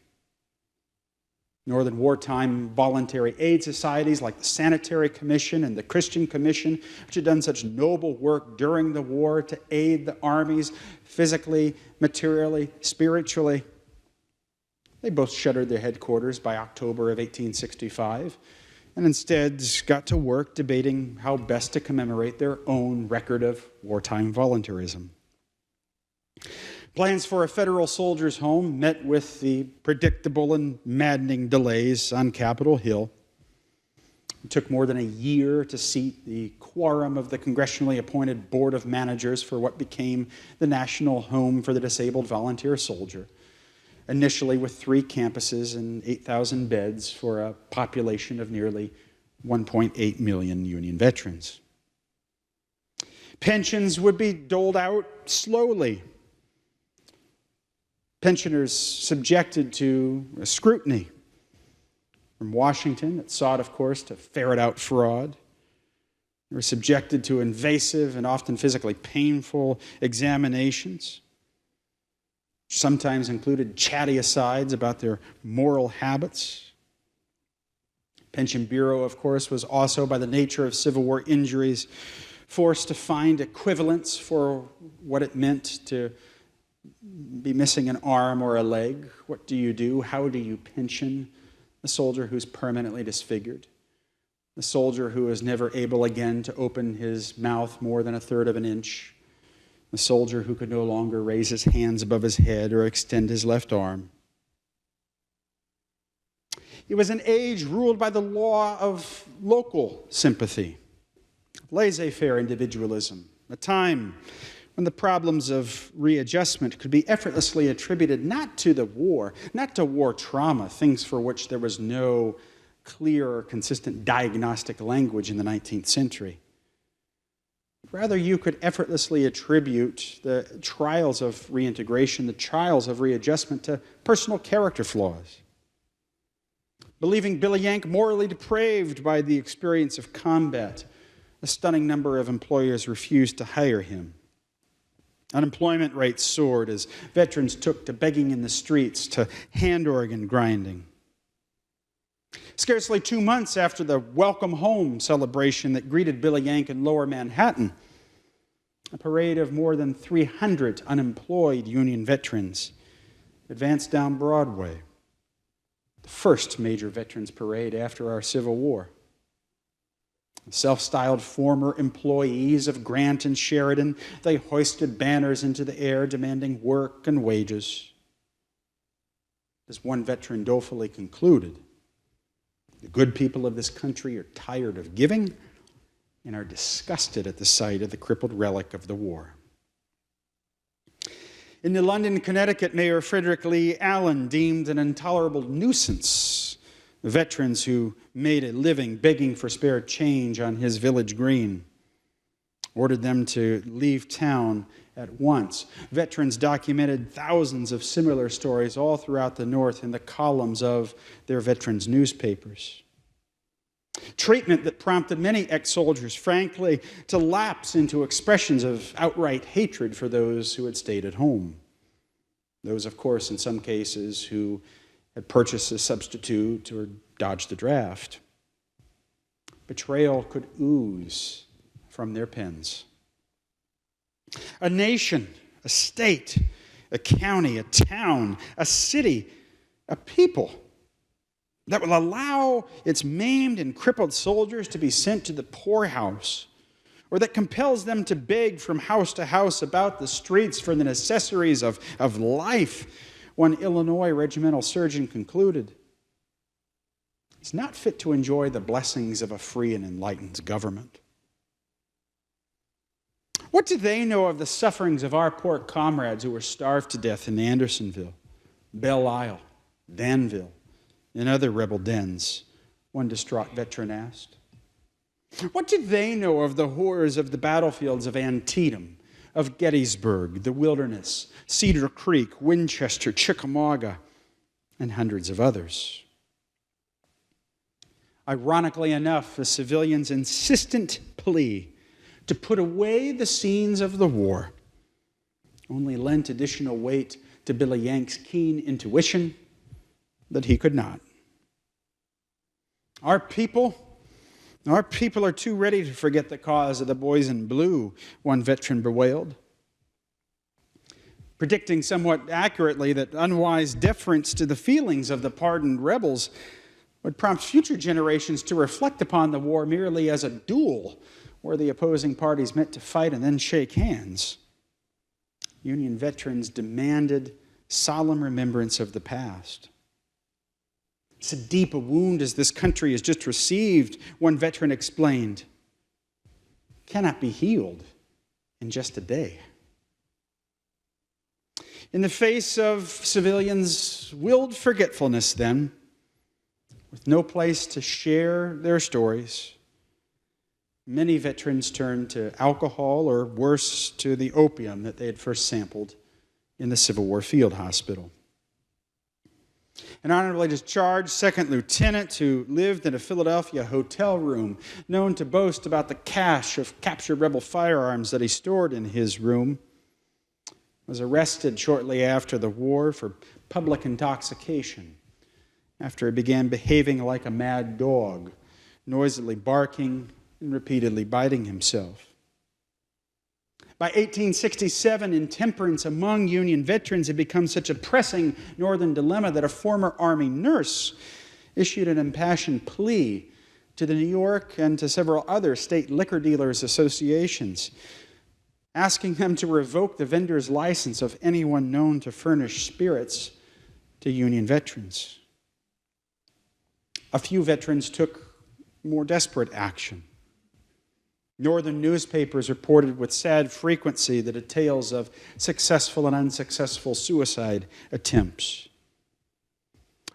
Northern wartime voluntary aid societies like the Sanitary Commission and the Christian Commission, which had done such noble work during the war to aid the armies physically, materially, spiritually, they both shuttered their headquarters by October of 1865 and instead got to work debating how best to commemorate their own record of wartime voluntarism. Plans for a federal soldiers' home met with the predictable and maddening delays on Capitol Hill. It took more than a year to seat the quorum of the congressionally appointed Board of Managers for what became the National Home for the Disabled Volunteer Soldier, initially with 3 campuses and 8,000 beds for a population of nearly 1.8 million Union veterans. Pensions would be doled out slowly. Pensioners subjected to a scrutiny from Washington that sought, of course, to ferret out fraud. They were subjected to invasive and often physically painful examinations. Sometimes included chatty asides about their moral habits. Pension Bureau, of course, was also, by the nature of Civil War injuries, forced to find equivalents for what it meant to be missing an arm or a leg. What do you do? How do you pension a soldier who's permanently disfigured? The soldier who is never able again to open his mouth more than a third of an inch. The soldier who could no longer raise his hands above his head or extend his left arm. It was an age ruled by the law of local sympathy, laissez-faire individualism, a time when the problems of readjustment could be effortlessly attributed not to the war, not to war trauma, things for which there was no clear or consistent diagnostic language in the 19th century. Rather, you could effortlessly attribute the trials of reintegration, the trials of readjustment, to personal character flaws. Believing Billy Yank morally depraved by the experience of combat, a stunning number of employers refused to hire him. Unemployment rates soared as veterans took to begging in the streets, to hand organ grinding. Scarcely 2 months after the Welcome Home celebration that greeted Billy Yank in Lower Manhattan, a parade of more than 300 unemployed Union veterans advanced down Broadway, the first major veterans parade after our Civil War. Self-styled former employees of Grant and Sheridan, they hoisted banners into the air demanding work and wages. As one veteran dolefully concluded, the good people of this country are tired of giving and are disgusted at the sight of the crippled relic of the war. In New London, Connecticut, Mayor Frederick Lee Allen deemed an intolerable nuisance the veterans who made a living begging for spare change on his village green, ordered them to leave town at once. Veterans documented thousands of similar stories all throughout the North in the columns of their veterans' newspapers. Treatment that prompted many ex-soldiers, frankly, to lapse into expressions of outright hatred for those who had stayed at home. Those, of course, in some cases, who had purchased a substitute or dodged the draft. Betrayal could ooze from their pens. A nation, a state, a county, a town, a city, a people that will allow its maimed and crippled soldiers to be sent to the poorhouse, or that compels them to beg from house to house about the streets for the necessaries of life, one Illinois regimental surgeon concluded, is not fit to enjoy the blessings of a free and enlightened government. What do they know of the sufferings of our poor comrades who were starved to death in Andersonville, Belle Isle, Danville, and other rebel dens? One distraught veteran asked. What do they know of the horrors of the battlefields of Antietam, of Gettysburg, the Wilderness, Cedar Creek, Winchester, Chickamauga, and hundreds of others? Ironically enough, the civilians' insistent plea to put away the scenes of the war only lent additional weight to Billy Yank's keen intuition that he could not. Our people are too ready to forget the cause of the boys in blue, one veteran bewailed, predicting somewhat accurately that unwise deference to the feelings of the pardoned rebels would prompt future generations to reflect upon the war merely as a duel where the opposing parties met to fight and then shake hands. Union veterans demanded solemn remembrance of the past. So deep a wound as this country has just received, one veteran explained, cannot be healed in just a day. In the face of civilians' willed forgetfulness, then, with no place to share their stories, many veterans turned to alcohol, or worse, to the opium that they had first sampled in the Civil War field hospital. An honorably discharged second lieutenant who lived in a Philadelphia hotel room, known to boast about the cache of captured rebel firearms that he stored in his room, was arrested shortly after the war for public intoxication after he began behaving like a mad dog, noisily barking and repeatedly biting himself. By 1867, intemperance among Union veterans had become such a pressing Northern dilemma that a former Army nurse issued an impassioned plea to the New York and to several other state liquor dealers' associations, asking them to revoke the vendor's license of anyone known to furnish spirits to Union veterans. A few veterans took more desperate action. Northern newspapers reported with sad frequency the details of successful and unsuccessful suicide attempts.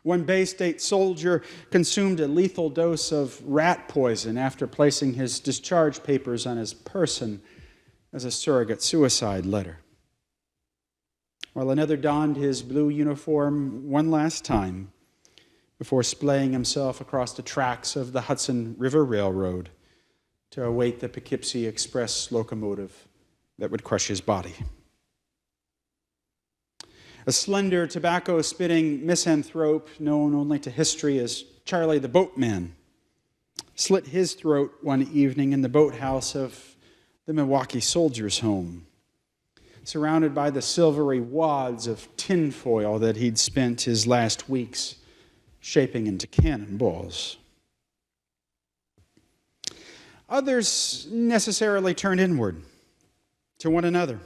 One Bay State soldier consumed a lethal dose of rat poison after placing his discharge papers on his person as a surrogate suicide letter, while another donned his blue uniform one last time before splaying himself across the tracks of the Hudson River Railroad to await the Poughkeepsie Express locomotive that would crush his body. A slender, tobacco-spitting misanthrope known only to history as Charlie the Boatman slit his throat one evening in the boathouse of the Milwaukee Soldiers' Home, surrounded by the silvery wads of tinfoil that he'd spent his last weeks shaping into cannonballs. Others necessarily turned inward to one another.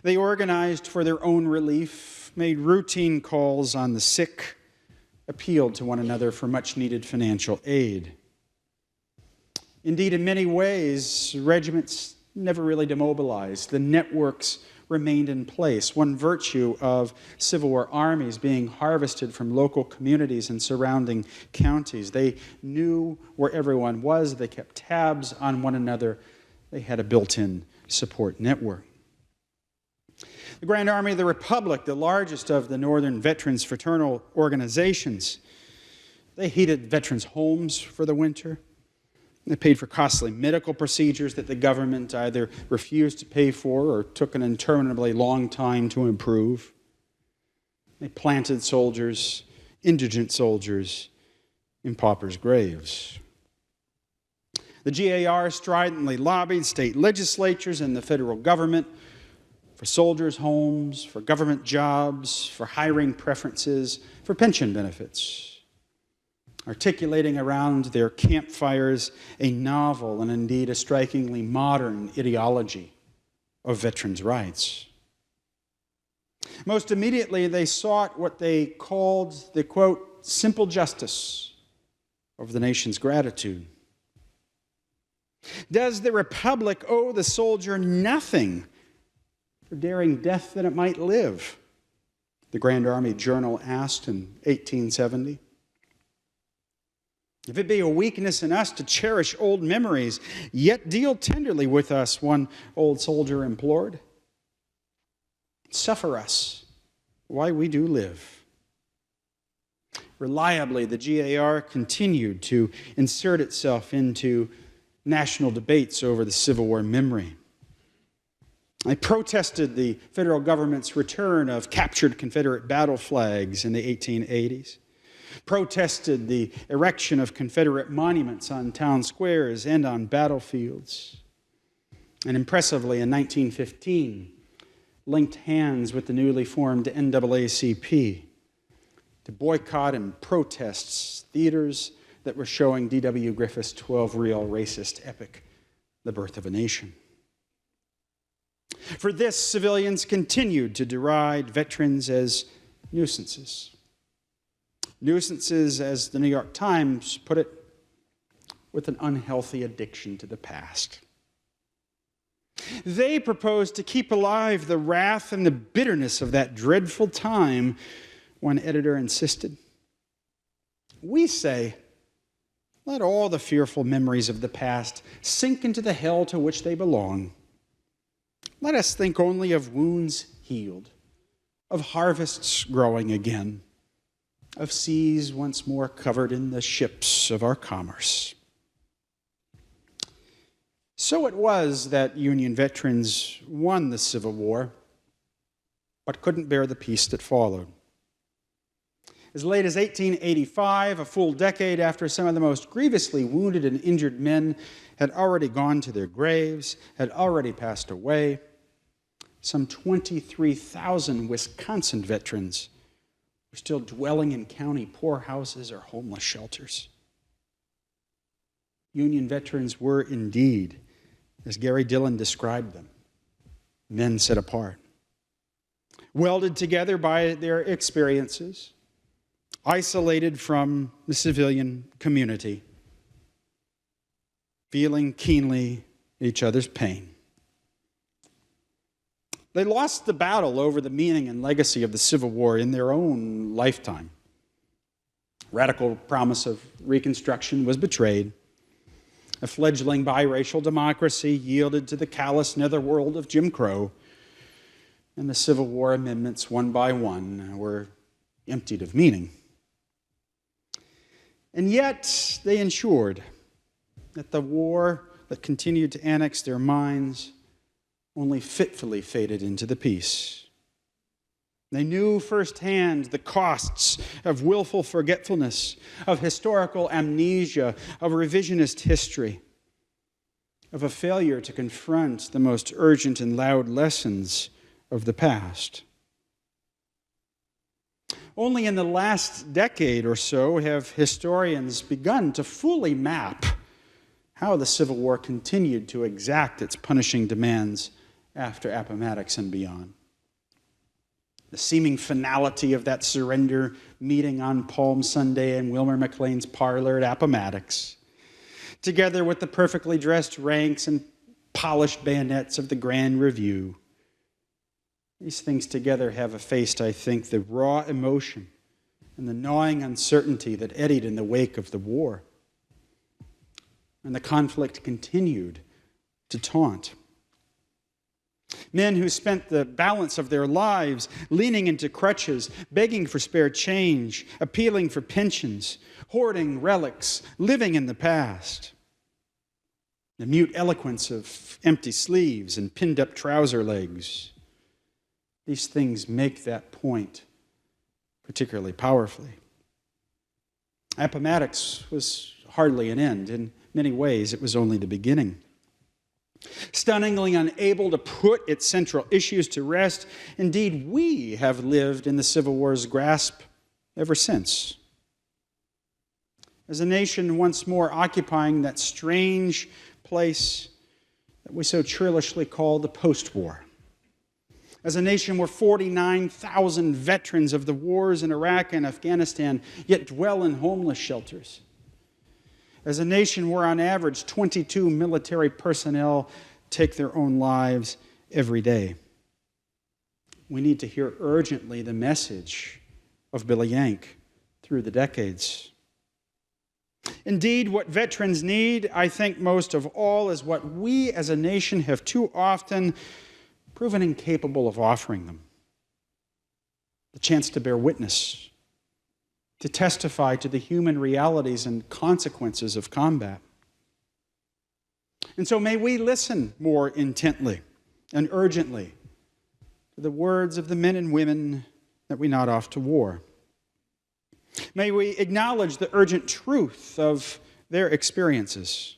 They organized for their own relief, made routine calls on the sick, appealed to one another for much-needed financial aid. Indeed, in many ways, regiments never really demobilized. The networks remained in place. One virtue of Civil War armies being harvested from local communities and surrounding counties. They knew where everyone was. They kept tabs on one another. They had a built-in support network. The Grand Army of the Republic, the largest of the Northern veterans' fraternal organizations, they heated veterans' homes for the winter. They paid for costly medical procedures that the government either refused to pay for or took an interminably long time to improve. They planted soldiers, indigent soldiers, in paupers' graves. The GAR stridently lobbied state legislatures and the federal government for soldiers' homes, for government jobs, for hiring preferences, for pension benefits, articulating around their campfires a novel and indeed a strikingly modern ideology of veterans' rights. Most immediately, they sought what they called the, quote, simple justice of the nation's gratitude. Does the Republic owe the soldier nothing for daring death that it might live? The Grand Army Journal asked in 1870. If it be a weakness in us to cherish old memories, yet deal tenderly with us, one old soldier implored. Suffer us while we do live. Reliably, the GAR continued to insert itself into national debates over the Civil War memory. They protested the federal government's return of captured Confederate battle flags in the 1880s. Protested the erection of Confederate monuments on town squares and on battlefields. And impressively, in 1915, linked hands with the newly formed NAACP to boycott and protest theaters that were showing D.W. Griffith's 12-reel racist epic, The Birth of a Nation. For this, civilians continued to deride veterans as nuisances. Nuisances, as the New York Times put it, with an unhealthy addiction to the past. They proposed to keep alive the wrath and the bitterness of that dreadful time, one editor insisted. We say, let all the fearful memories of the past sink into the hell to which they belong. Let us think only of wounds healed, of harvests growing again, of seas once more covered in the ships of our commerce. So it was that Union veterans won the Civil War, but couldn't bear the peace that followed. As late as 1885, a full decade after some of the most grievously wounded and injured men had already gone to their graves, had already passed away, some 23,000 Wisconsin veterans were still dwelling in county poorhouses or homeless shelters. Union veterans were indeed, as Gary Dillon described them, men set apart, welded together by their experiences, isolated from the civilian community, feeling keenly each other's pain. They lost the battle over the meaning and legacy of the Civil War in their own lifetime. Radical promise of Reconstruction was betrayed. A fledgling biracial democracy yielded to the callous netherworld of Jim Crow, and the Civil War amendments, one by one, were emptied of meaning. And yet, they ensured that the war that continued to annex their minds only fitfully faded into the peace. They knew firsthand the costs of willful forgetfulness, of historical amnesia, of revisionist history, of a failure to confront the most urgent and loud lessons of the past. Only in the last decade or so have historians begun to fully map how the Civil War continued to exact its punishing demands after Appomattox and beyond. The seeming finality of that surrender meeting on Palm Sunday in Wilmer McLean's parlor at Appomattox, together with the perfectly dressed ranks and polished bayonets of the Grand Review. These things together have effaced, I think, the raw emotion and the gnawing uncertainty that eddied in the wake of the war. And the conflict continued to taunt. Men who spent the balance of their lives leaning into crutches, begging for spare change, appealing for pensions, hoarding relics, living in the past. The mute eloquence of empty sleeves and pinned-up trouser legs. These things make that point particularly powerfully. Appomattox was hardly an end. In many ways, it was only the beginning. Stunningly unable to put its central issues to rest, indeed, we have lived in the Civil War's grasp ever since. As a nation once more occupying that strange place that we so churlishly call the post-war. As a nation where 49,000 veterans of the wars in Iraq and Afghanistan yet dwell in homeless shelters. As a nation where on average 22 military personnel take their own lives every day. We need to hear urgently the message of Billy Yank through the decades. Indeed, what veterans need, I think most of all, is what we as a nation have too often proven incapable of offering them. The chance to bear witness, to testify to the human realities and consequences of combat. And so may we listen more intently and urgently to the words of the men and women that we nod off to war. May we acknowledge the urgent truth of their experiences.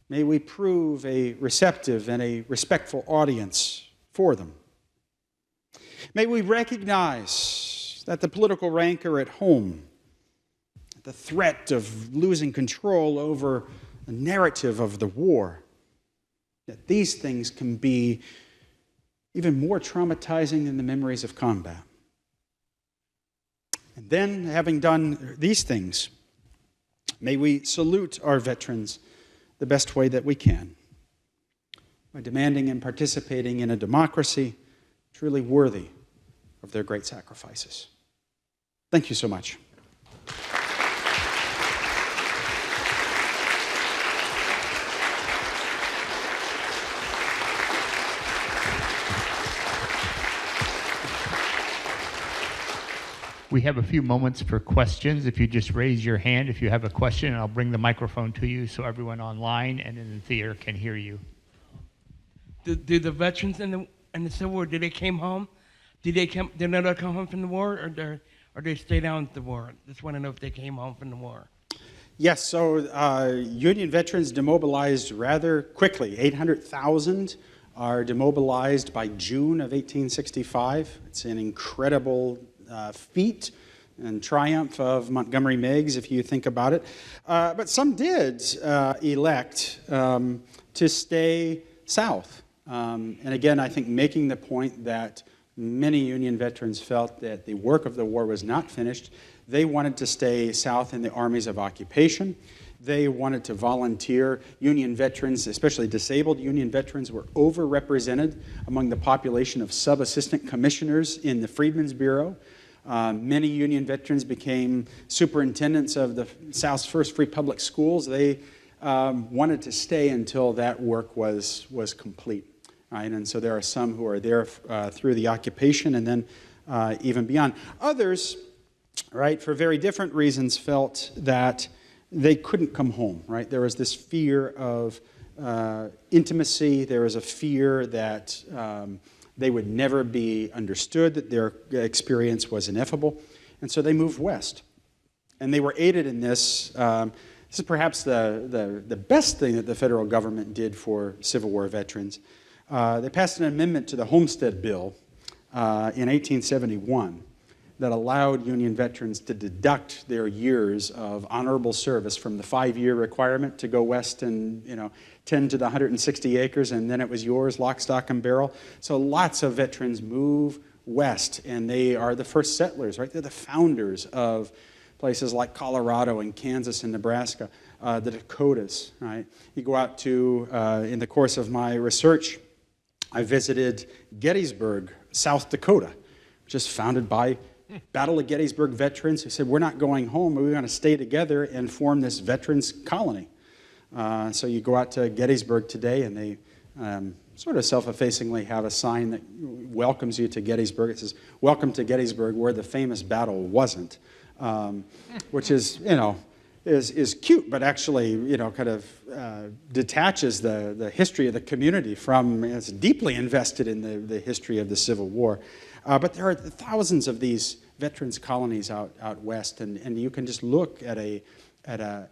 May we prove a receptive and a respectful audience for them. May we recognize that the political rancor at home, the threat of losing control over the narrative of the war, that these things can be even more traumatizing than the memories of combat. And then, having done these things, may we salute our veterans the best way that we can, by demanding and participating in a democracy truly worthy of their great sacrifices. Thank you so much. We have a few moments for questions. If you just raise your hand if you have a question, and I'll bring the microphone to you so everyone online and in the theater can hear you. Do the veterans in the Civil War, did they came home? Did they never come home from the war, or they stay down with the war? Just want to know if they came home from the war. Yes, so Union veterans demobilized rather quickly. 800,000 are demobilized by June of 1865. It's an incredible feat and triumph of Montgomery Meigs, if you think about it. But some did elect to stay south. And again, I think making the point that many Union veterans felt that the work of the war was not finished. They wanted to stay south in the armies of occupation. They wanted to volunteer. Union veterans, especially disabled Union veterans, were overrepresented among the population of sub-assistant commissioners in the Freedmen's Bureau. Many Union veterans became superintendents of the South's first free public schools. They wanted to stay until that work was complete. Right? And so there are some who are there through the occupation and then even beyond. Others, right, for very different reasons, felt that they couldn't come home. Right? There was this fear of intimacy. There was a fear that they would never be understood, that their experience was ineffable. And so they moved west. And they were aided in this. This is perhaps the best thing that the federal government did for Civil War veterans. They passed an amendment to the Homestead Bill in 1871 that allowed Union veterans to deduct their years of honorable service from the 5-year requirement to go west and tend to the 160 acres, and then it was yours, lock, stock, and barrel. So lots of veterans move west, and they are the first settlers, right? They're the founders of places like Colorado and Kansas and Nebraska, the Dakotas, right? You go out to, in the course of my research, I visited Gettysburg, South Dakota, which is founded by Battle of Gettysburg veterans who said, we're not going home, but we're going to stay together and form this veterans colony. So you go out to Gettysburg today, and they sort of self-effacingly have a sign that welcomes you to Gettysburg. It says, welcome to Gettysburg, where the famous battle wasn't, which is, is cute, but actually, kind of detaches the history of the community from, it's deeply invested in the history of the Civil War. But there are thousands of these veterans colonies out west, and you can just look at a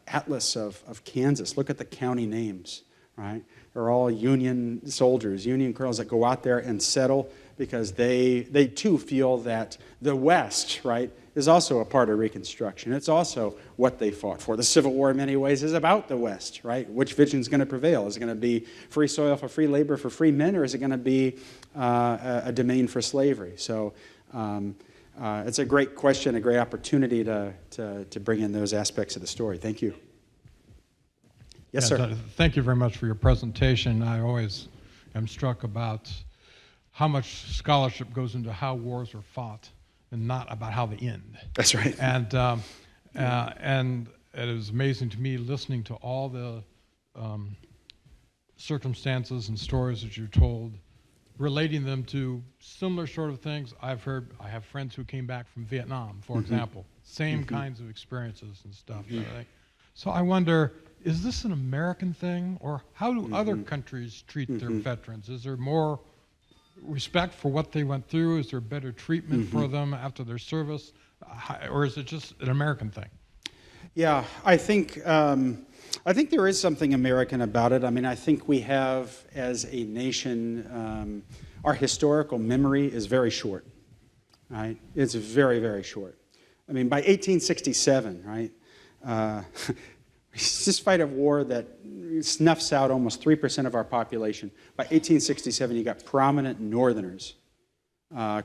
atlas of Kansas. Look at the county names, right? They're all Union soldiers, Union colonels that go out there and settle because they too feel that the West, right, is also a part of Reconstruction. It's also what they fought for. The Civil War, in many ways, is about the West, right? Which vision is going to prevail? Is it going to be free soil for free labor for free men, or is it going to be a domain for slavery? So it's a great question, a great opportunity to bring in those aspects of the story. Thank you. Yes, sir. Thank you very much for your presentation. I always am struck about how much scholarship goes into how wars are fought and not about how they end. That's right. And it is amazing to me listening to all the circumstances and stories that you're told, relating them to similar sort of things. I have friends who came back from Vietnam, for example, same kinds of experiences and stuff. So I wonder, is this an American thing, or how do other countries treat their veterans? Is there more respect for what they went through? Is there better treatment for them after their service? Or is it just an American thing? Yeah, I think there is something American about it. I mean, I think we have, as a nation, our historical memory is very short, right? It's very, very short. I mean, by 1867, right, this fight a war that snuffs out almost 3% of our population. By 1867, you got prominent Northerners.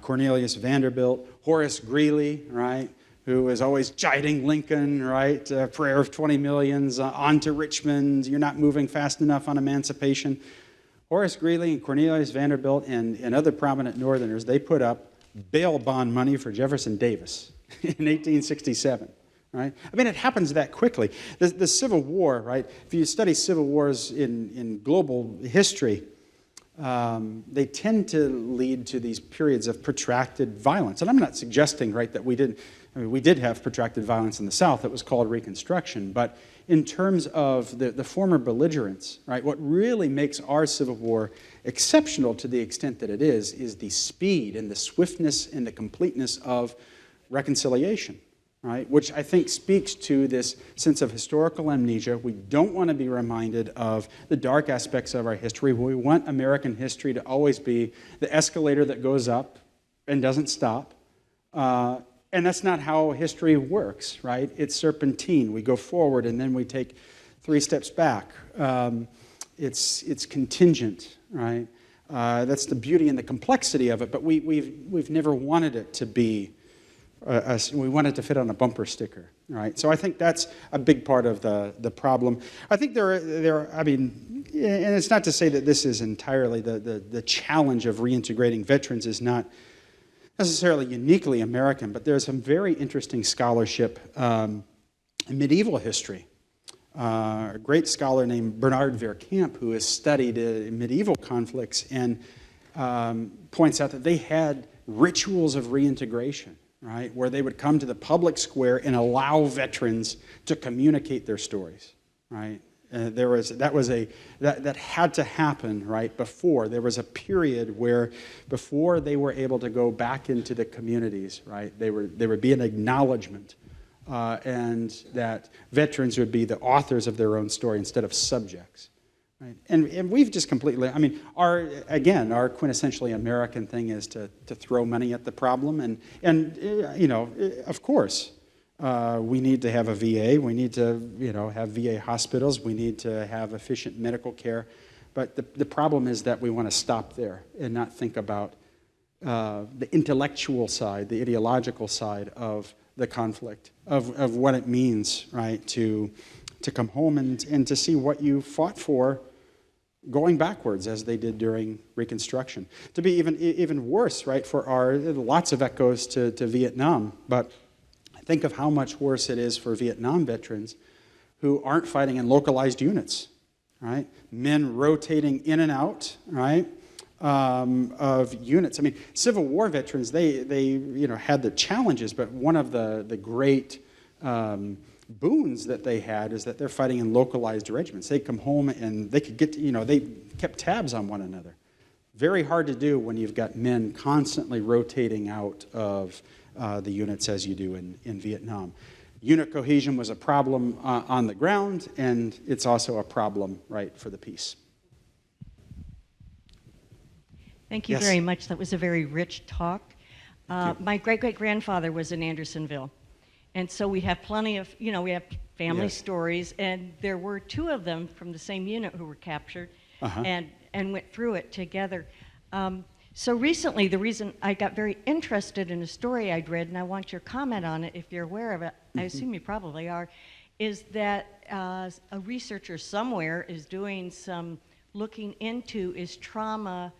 Cornelius Vanderbilt, Horace Greeley, right, who was always chiding Lincoln, right, prayer of 20 millions, on to Richmond, you're not moving fast enough on emancipation. Horace Greeley and Cornelius Vanderbilt and other prominent Northerners, they put up bail bond money for Jefferson Davis in 1867. Right? I mean, it happens that quickly. The Civil War, right? If you study civil wars in global history, they tend to lead to these periods of protracted violence. And I'm not suggesting, right, that we didn't. I mean, we did have protracted violence in the South that was called Reconstruction, but in terms of the former belligerents, right, what really makes our Civil War exceptional to the extent that it is the speed and the swiftness and the completeness of reconciliation, right, which I think speaks to this sense of historical amnesia. We don't want to be reminded of the dark aspects of our history. We want American history to always be the escalator that goes up and doesn't stop. And that's not how history works, right? It's serpentine. We go forward and then we take 3 steps back. It's contingent, right? That's the beauty and the complexity of it, but we've never wanted it to be, we want it to fit on a bumper sticker, right? So I think that's a big part of the problem. I think I mean, and it's not to say that this is entirely the challenge of reintegrating veterans is not necessarily uniquely American, but there's some very interesting scholarship in medieval history. A great scholar named Bernard Verkamp, who has studied medieval conflicts and points out that they had rituals of reintegration, right, where they would come to the public square and allow veterans to communicate their stories, right? That had to happen right before. There was a period where before they were able to go back into the communities, right, there would be an acknowledgement and that veterans would be the authors of their own story instead of subjects. Right? And we've just completely, I mean, our quintessentially American thing is to throw money at the problem. And you know, of course, we need to have a VA. We need to, you know, have VA hospitals. We need to have efficient medical care. But the problem is that we want to stop there and not think about the intellectual side, the ideological side of the conflict, of what it means, right, to come home and to see what you fought for going backwards as they did during Reconstruction. To be even worse, right, for lots of echoes to Vietnam, but think of how much worse it is for Vietnam veterans who aren't fighting in localized units, right? Men rotating in and out, right, of units. I mean, Civil War veterans, they you know, had the challenges, but one of the great boons that they had is that they're fighting in localized regiments. They come home and they could get, you know, they kept tabs on one another. Very hard to do when you've got men constantly rotating out of the units as you do in Vietnam. Unit cohesion was a problem on the ground, and it's also a problem, right, for the peace. Thank you very much. That was a very rich talk. My great-great-grandfather was in Andersonville, and so we have plenty of, you know, we have family stories, and there were 2 of them from the same unit who were captured and went through it together. So recently, the reason I got very interested in a story I'd read, and I want your comment on it if you're aware of it, I assume you probably are, is that a researcher somewhere is doing some looking into is trauma,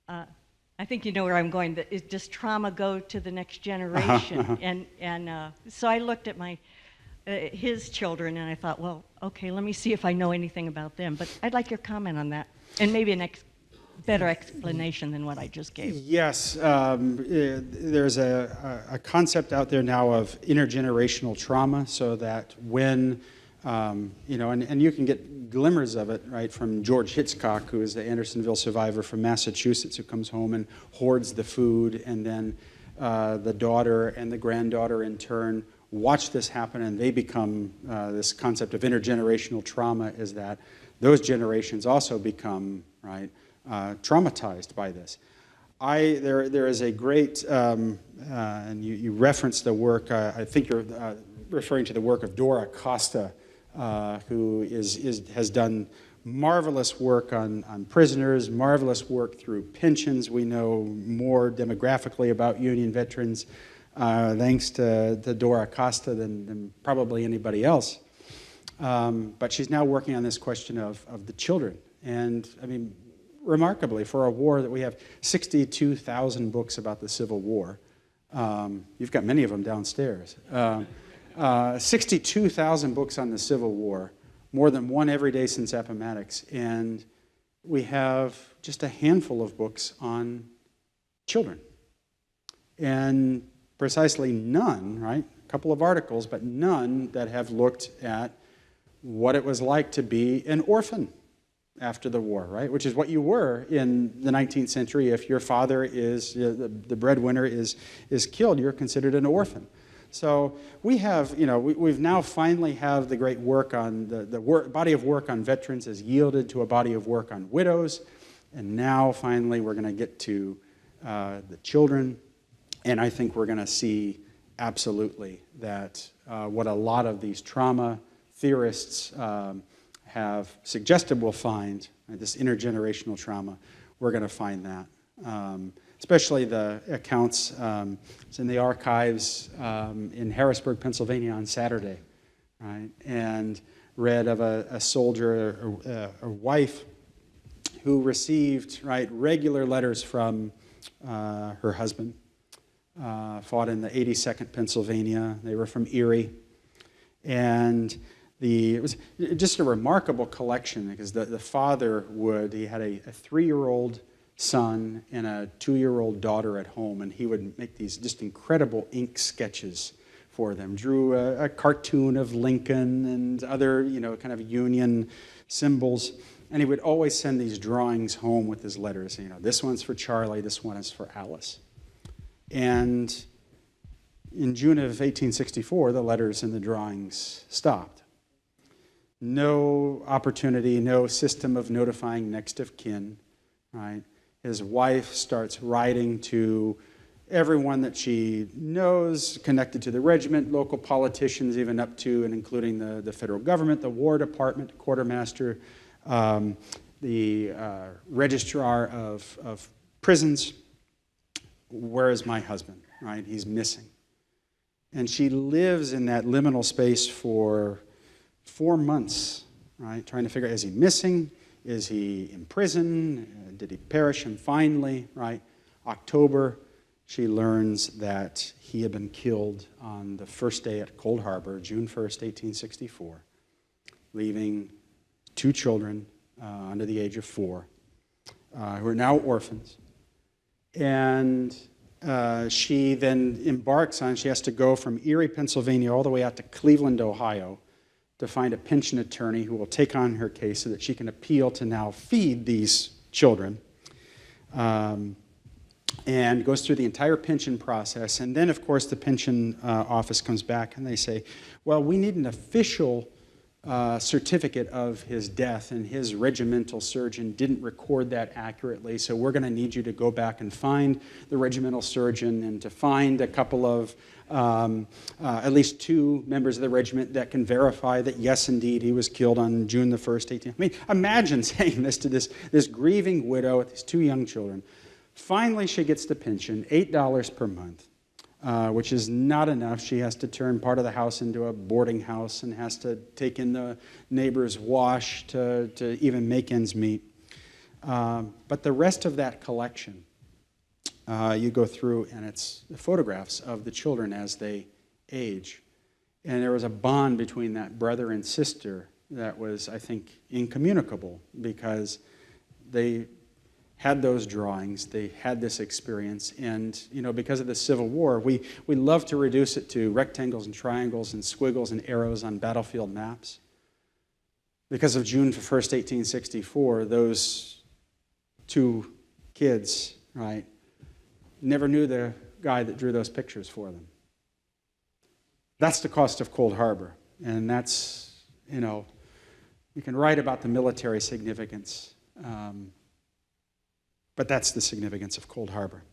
I think you know where I'm going, does trauma go to the next generation? And so I looked at his children and I thought, well, okay, let me see if I know anything about them. But I'd like your comment on that, and maybe a better explanation than what I just gave. Yes, there's a concept out there now of intergenerational trauma, so that when, you know, and you can get glimmers of it, right, from George Hitchcock, who is the Andersonville survivor from Massachusetts, who comes home and hoards the food, and then the daughter and the granddaughter in turn watch this happen, and they become, this concept of intergenerational trauma is that those generations also become, right, traumatized by this. There is a great, and you referenced the work, I think you're referring to the work of Dora Costa, who has done marvelous work on prisoners, marvelous work through pensions. We know more demographically about Union veterans thanks to Dora Costa than probably anybody else. But she's now working on this question of the children. And I mean, remarkably, for a war that we have 62,000 books about the Civil War. You've got many of them downstairs. 62,000 books on the Civil War, more than one every day since Appomattox. And we have just a handful of books on children. And precisely none, right, couple of articles, but none that have looked at what it was like to be an orphan after the war, right? Which is what you were in the 19th century. If your father is, the breadwinner is killed, you're considered an orphan. So we have, we've now finally have the great work on, the body of work on veterans has yielded to a body of work on widows. And now finally we're going to get to the children. And I think we're going to see absolutely that what a lot of these trauma theorists have suggested we'll find, this intergenerational trauma, we're going to find that. Especially the accounts, it's in the archives in Harrisburg, Pennsylvania on Saturday, right? And read of a soldier, a wife, who received, right, regular letters from her husband, fought in the 82nd Pennsylvania. They were from Erie. And it was just a remarkable collection because the father he had a 3-year-old son and a 2-year-old daughter at home, and he would make these just incredible ink sketches for them. Drew a cartoon of Lincoln and other, kind of Union symbols, and he would always send these drawings home with his letters. This one's for Charlie, this one is for Alice. And in June of 1864, the letters and the drawings stopped. No opportunity, no system of notifying next of kin, right? His wife starts writing to everyone that she knows connected to the regiment, local politicians, even up to and including the federal government, the War Department, quartermaster, the registrar of prisons. Where is my husband, right? He's missing. And she lives in that liminal space for 4 months, right? Trying to figure out, is he missing? Is he in prison? Did he perish? And finally, right, October, she learns that he had been killed on the first day at Cold Harbor, June 1st, 1864, leaving 2 children under the age of 4, who are now orphans. And she then embarks on, she has to go from Erie, Pennsylvania, all the way out to Cleveland, Ohio, to find a pension attorney who will take on her case so that she can appeal to now feed these children. And goes through the entire pension process. And then, of course, the pension office comes back and they say, well, we need an official certificate of his death, and his regimental surgeon didn't record that accurately, so we're going to need you to go back and find the regimental surgeon and to find a couple of, at least 2 members of the regiment that can verify that, yes, indeed, he was killed on June the 1st, 18... I mean, imagine saying this to this grieving widow with these 2 young children. Finally, she gets the pension, $8 per month. Which is not enough. She has to turn part of the house into a boarding house and has to take in the neighbor's wash to even make ends meet. But the rest of that collection, you go through and it's the photographs of the children as they age. And there was a bond between that brother and sister that was, I think, incommunicable because they had those drawings, they had this experience, and because of the Civil War, we love to reduce it to rectangles and triangles and squiggles and arrows on battlefield maps. Because of June 1st, 1864, those 2 kids, right, never knew the guy that drew those pictures for them. That's the cost of Cold Harbor, and that's, you can write about the military significance, but that's the significance of Cold Harbor.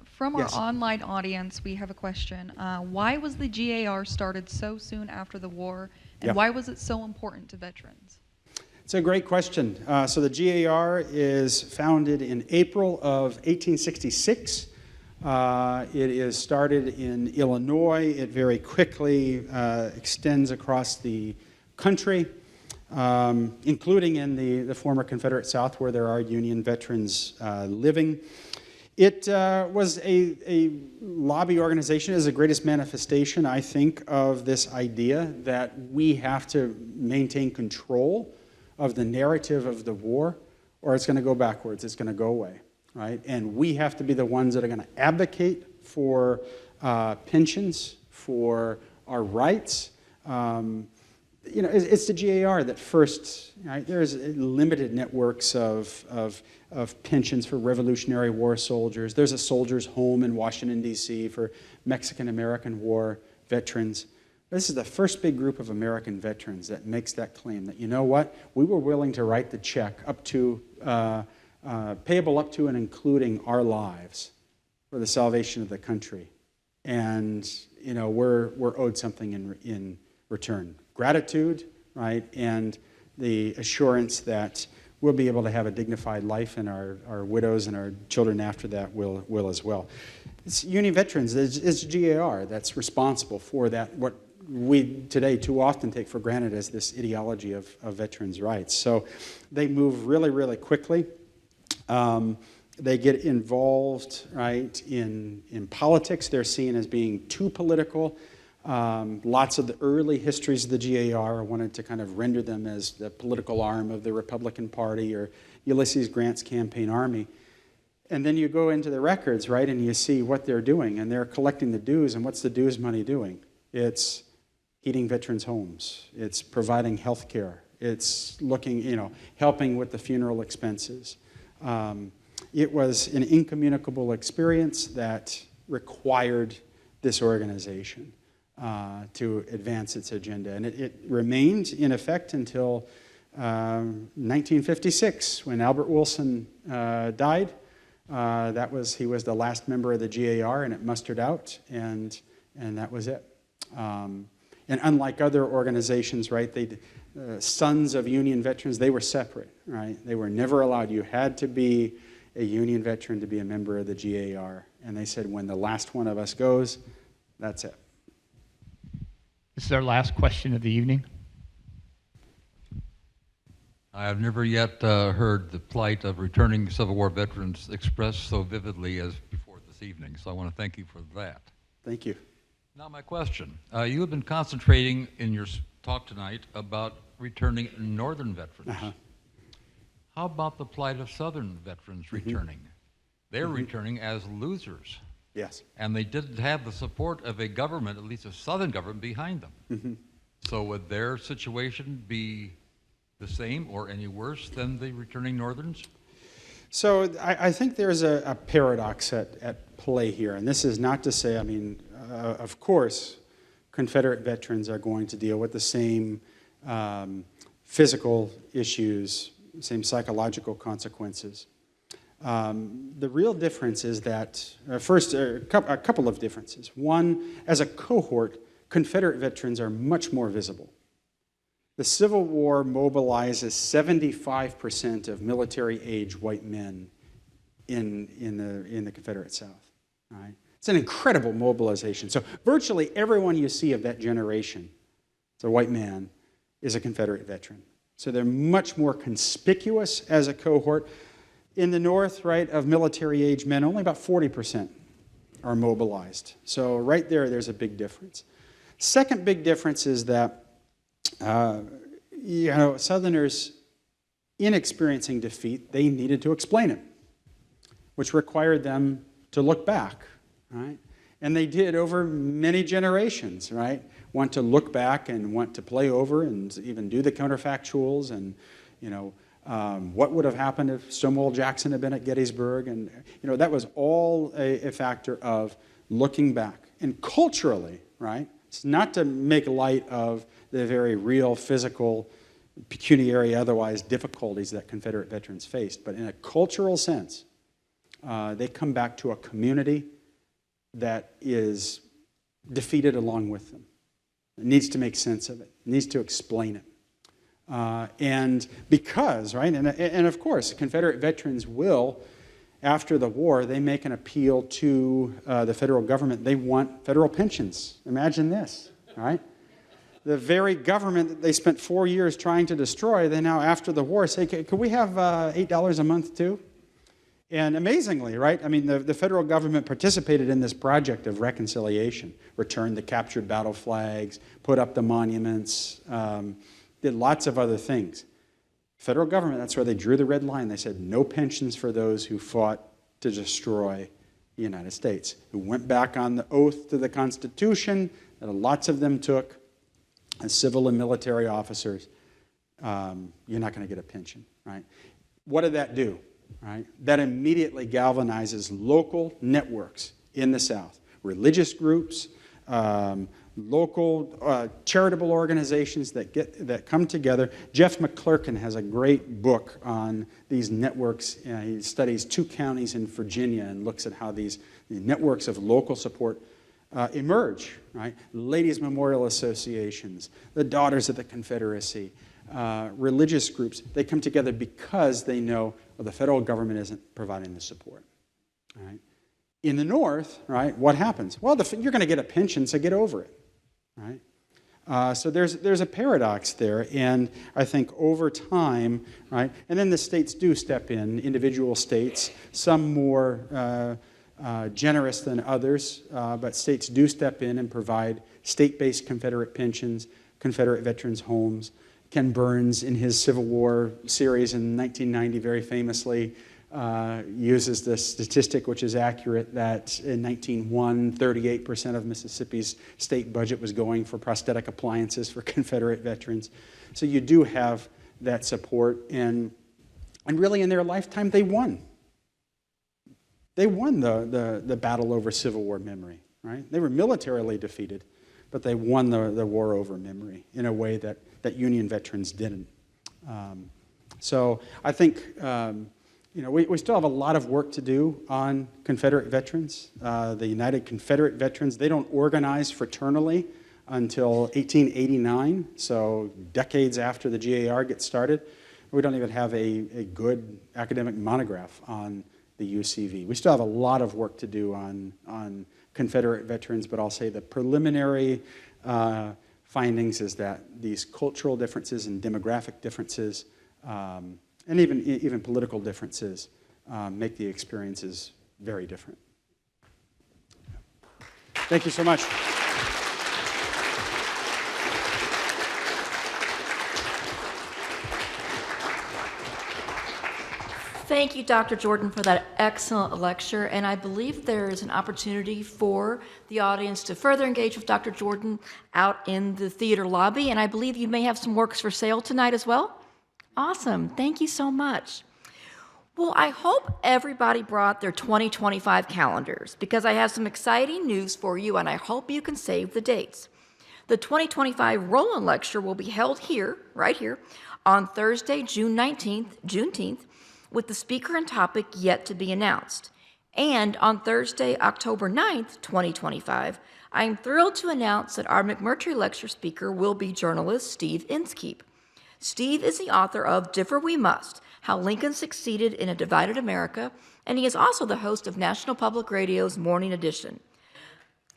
From our Yes. online audience, we have a question. Why was the GAR started so soon after the war, and Yeah. why was it so important to veterans? It's a great question. So the GAR is founded in April of 1866. It is started in Illinois. It very quickly extends across the country. Including in the former Confederate South where there are Union veterans living. It was a lobby organization. It is the greatest manifestation, I think, of this idea that we have to maintain control of the narrative of the war or it's going to go backwards, it's going to go away. right? And we have to be the ones that are going to advocate for pensions, for our rights. It's the GAR that first, right? There's limited networks of pensions for Revolutionary War soldiers. There's a soldiers' home in Washington, D.C. for Mexican-American War veterans. This is the first big group of American veterans that makes that claim that, you know what, we were willing to write the check up to, payable up to and including our lives for the salvation of the country. And, we're owed something in return. Gratitude, right, and the assurance that we'll be able to have a dignified life, and our widows and our children after that will as well. It's Union veterans, it's GAR that's responsible for that, what we today too often take for granted as this ideology of veterans' rights. So they move really, really quickly. They get involved, right, in politics. They're seen as being too political. Lots of the early histories of the GAR wanted to kind of render them as the political arm of the Republican Party or Ulysses Grant's campaign army. And then you go into the records, right, and you see what they're doing, and they're collecting the dues. And what's the dues money doing? It's heating veterans' homes. It's providing health care. It's looking, helping with the funeral expenses. It was an incommunicable experience that required this organization to advance its agenda. And it remained in effect until 1956, when Albert Wilson died. He was the last member of the GAR, and it mustered out, and that was it. And unlike other organizations, right, sons of Union veterans, they were separate, right? They were never allowed. You had to be a Union veteran to be a member of the GAR. And they said, when the last one of us goes, that's it. This is our last question of the evening. I have never yet heard the plight of returning Civil War veterans expressed so vividly as before this evening, so I want to thank you for that. Thank you. Now my question. You have been concentrating in your talk tonight about returning Northern veterans. Uh-huh. How about the plight of Southern veterans returning? They're returning as losers. Yes. And they didn't have the support of a government, at least a Southern government, behind them. So would their situation be the same or any worse than the returning Northerns? So I think there's a paradox at play here. And this is not to say, of course, Confederate veterans are going to deal with the same physical issues, same psychological consequences. The real difference is that, first, a couple of differences. One, as a cohort, Confederate veterans are much more visible. The Civil War mobilizes 75% of military-age white men in the Confederate South. Right? It's an incredible mobilization. So virtually everyone you see of that generation, it's a white man, is a Confederate veteran. So they're much more conspicuous as a cohort. In the North, right, of military-age men, only about 40% are mobilized. So right there's a big difference. Second big difference is that Southerners, in experiencing defeat, they needed to explain it, which required them to look back, right? And they did over many generations, right? Want to look back and want to play over and even do the counterfactuals and, what would have happened if Stonewall Jackson had been at Gettysburg? And, that was all a factor of looking back. And culturally, right? It's not to make light of the very real physical, pecuniary, otherwise difficulties that Confederate veterans faced. But in a cultural sense, they come back to a community that is defeated along with them. It needs to make sense of it. It needs to explain it. And because, right, and of course, Confederate veterans will, after the war, they make an appeal to the federal government. They want federal pensions. Imagine this, right? The very government that they spent 4 years trying to destroy, they now, after the war, say, could we have $8 a month too? And amazingly, right, the federal government participated in this project of reconciliation, returned the captured battle flags, put up the monuments, did lots of other things. Federal government, that's where they drew the red line. They said no pensions for those who fought to destroy the United States, who went back on the oath to the Constitution that lots of them took as civil and military officers. You're not going to get a pension, right? What did that do, right? That immediately galvanizes local networks in the South, religious groups, local charitable organizations that come together. Jeff McClurkin has a great book on these networks. He studies 2 counties in Virginia and looks at how these networks of local support emerge, right? Ladies' Memorial Associations, the Daughters of the Confederacy, religious groups. They come together because they know, well, the federal government isn't providing the support, right? In the North, right, what happens? Well, you're going to get a pension, so get over it, right? So there's a paradox there, and I think over time, right, and then the states do step in, individual states, some more generous than others, but states do step in and provide state-based Confederate pensions, Confederate veterans' homes. Ken Burns, in his Civil War series in 1990, very famously uses the statistic, which is accurate, that in 1901, 38% of Mississippi's state budget was going for prosthetic appliances for Confederate veterans. So you do have that support, and really in their lifetime, they won. They won the battle over Civil War memory, right? They were militarily defeated, but they won the war over memory in a way that Union veterans didn't. So I think we still have a lot of work to do on Confederate veterans. The United Confederate Veterans, they don't organize fraternally until 1889, so decades after the GAR gets started. We don't even have a good academic monograph on the UCV. We still have a lot of work to do on Confederate veterans, but I'll say the preliminary findings is that these cultural differences and demographic differences and even political differences make the experiences very different. Thank you so much. Thank you, Dr. Jordan, for that excellent lecture, and I believe there is an opportunity for the audience to further engage with Dr. Jordan out in the theater lobby, and I believe you may have some works for sale tonight as well. Awesome. Thank you so much. Well, I hope everybody brought their 2025 calendars, because I have some exciting news for you, and I hope you can save the dates. The 2025 Roland Lecture will be held here, right here, on Thursday, June 19th, Juneteenth, with the speaker and topic yet to be announced. And on Thursday, October 9th, 2025, I am thrilled to announce that our McMurtry lecture speaker will be journalist Steve Inskeep. Steve is the author of Differ We Must, How Lincoln Succeeded in a Divided America, and he is also the host of National Public Radio's Morning Edition.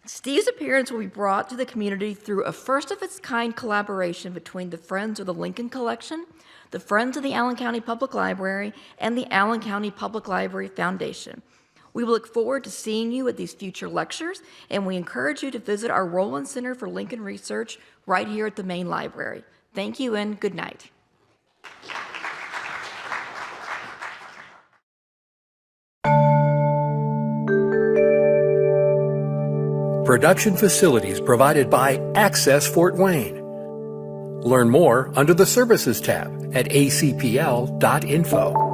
Steve's appearance will be brought to the community through a first-of-its-kind collaboration between the Friends of the Lincoln Collection, the Friends of the Allen County Public Library, and the Allen County Public Library Foundation. We will look forward to seeing you at these future lectures, and we encourage you to visit our Roland Center for Lincoln Research right here at the main library. Thank you and good night. Production facilities provided by Access Fort Wayne. Learn more under the Services tab at acpl.info.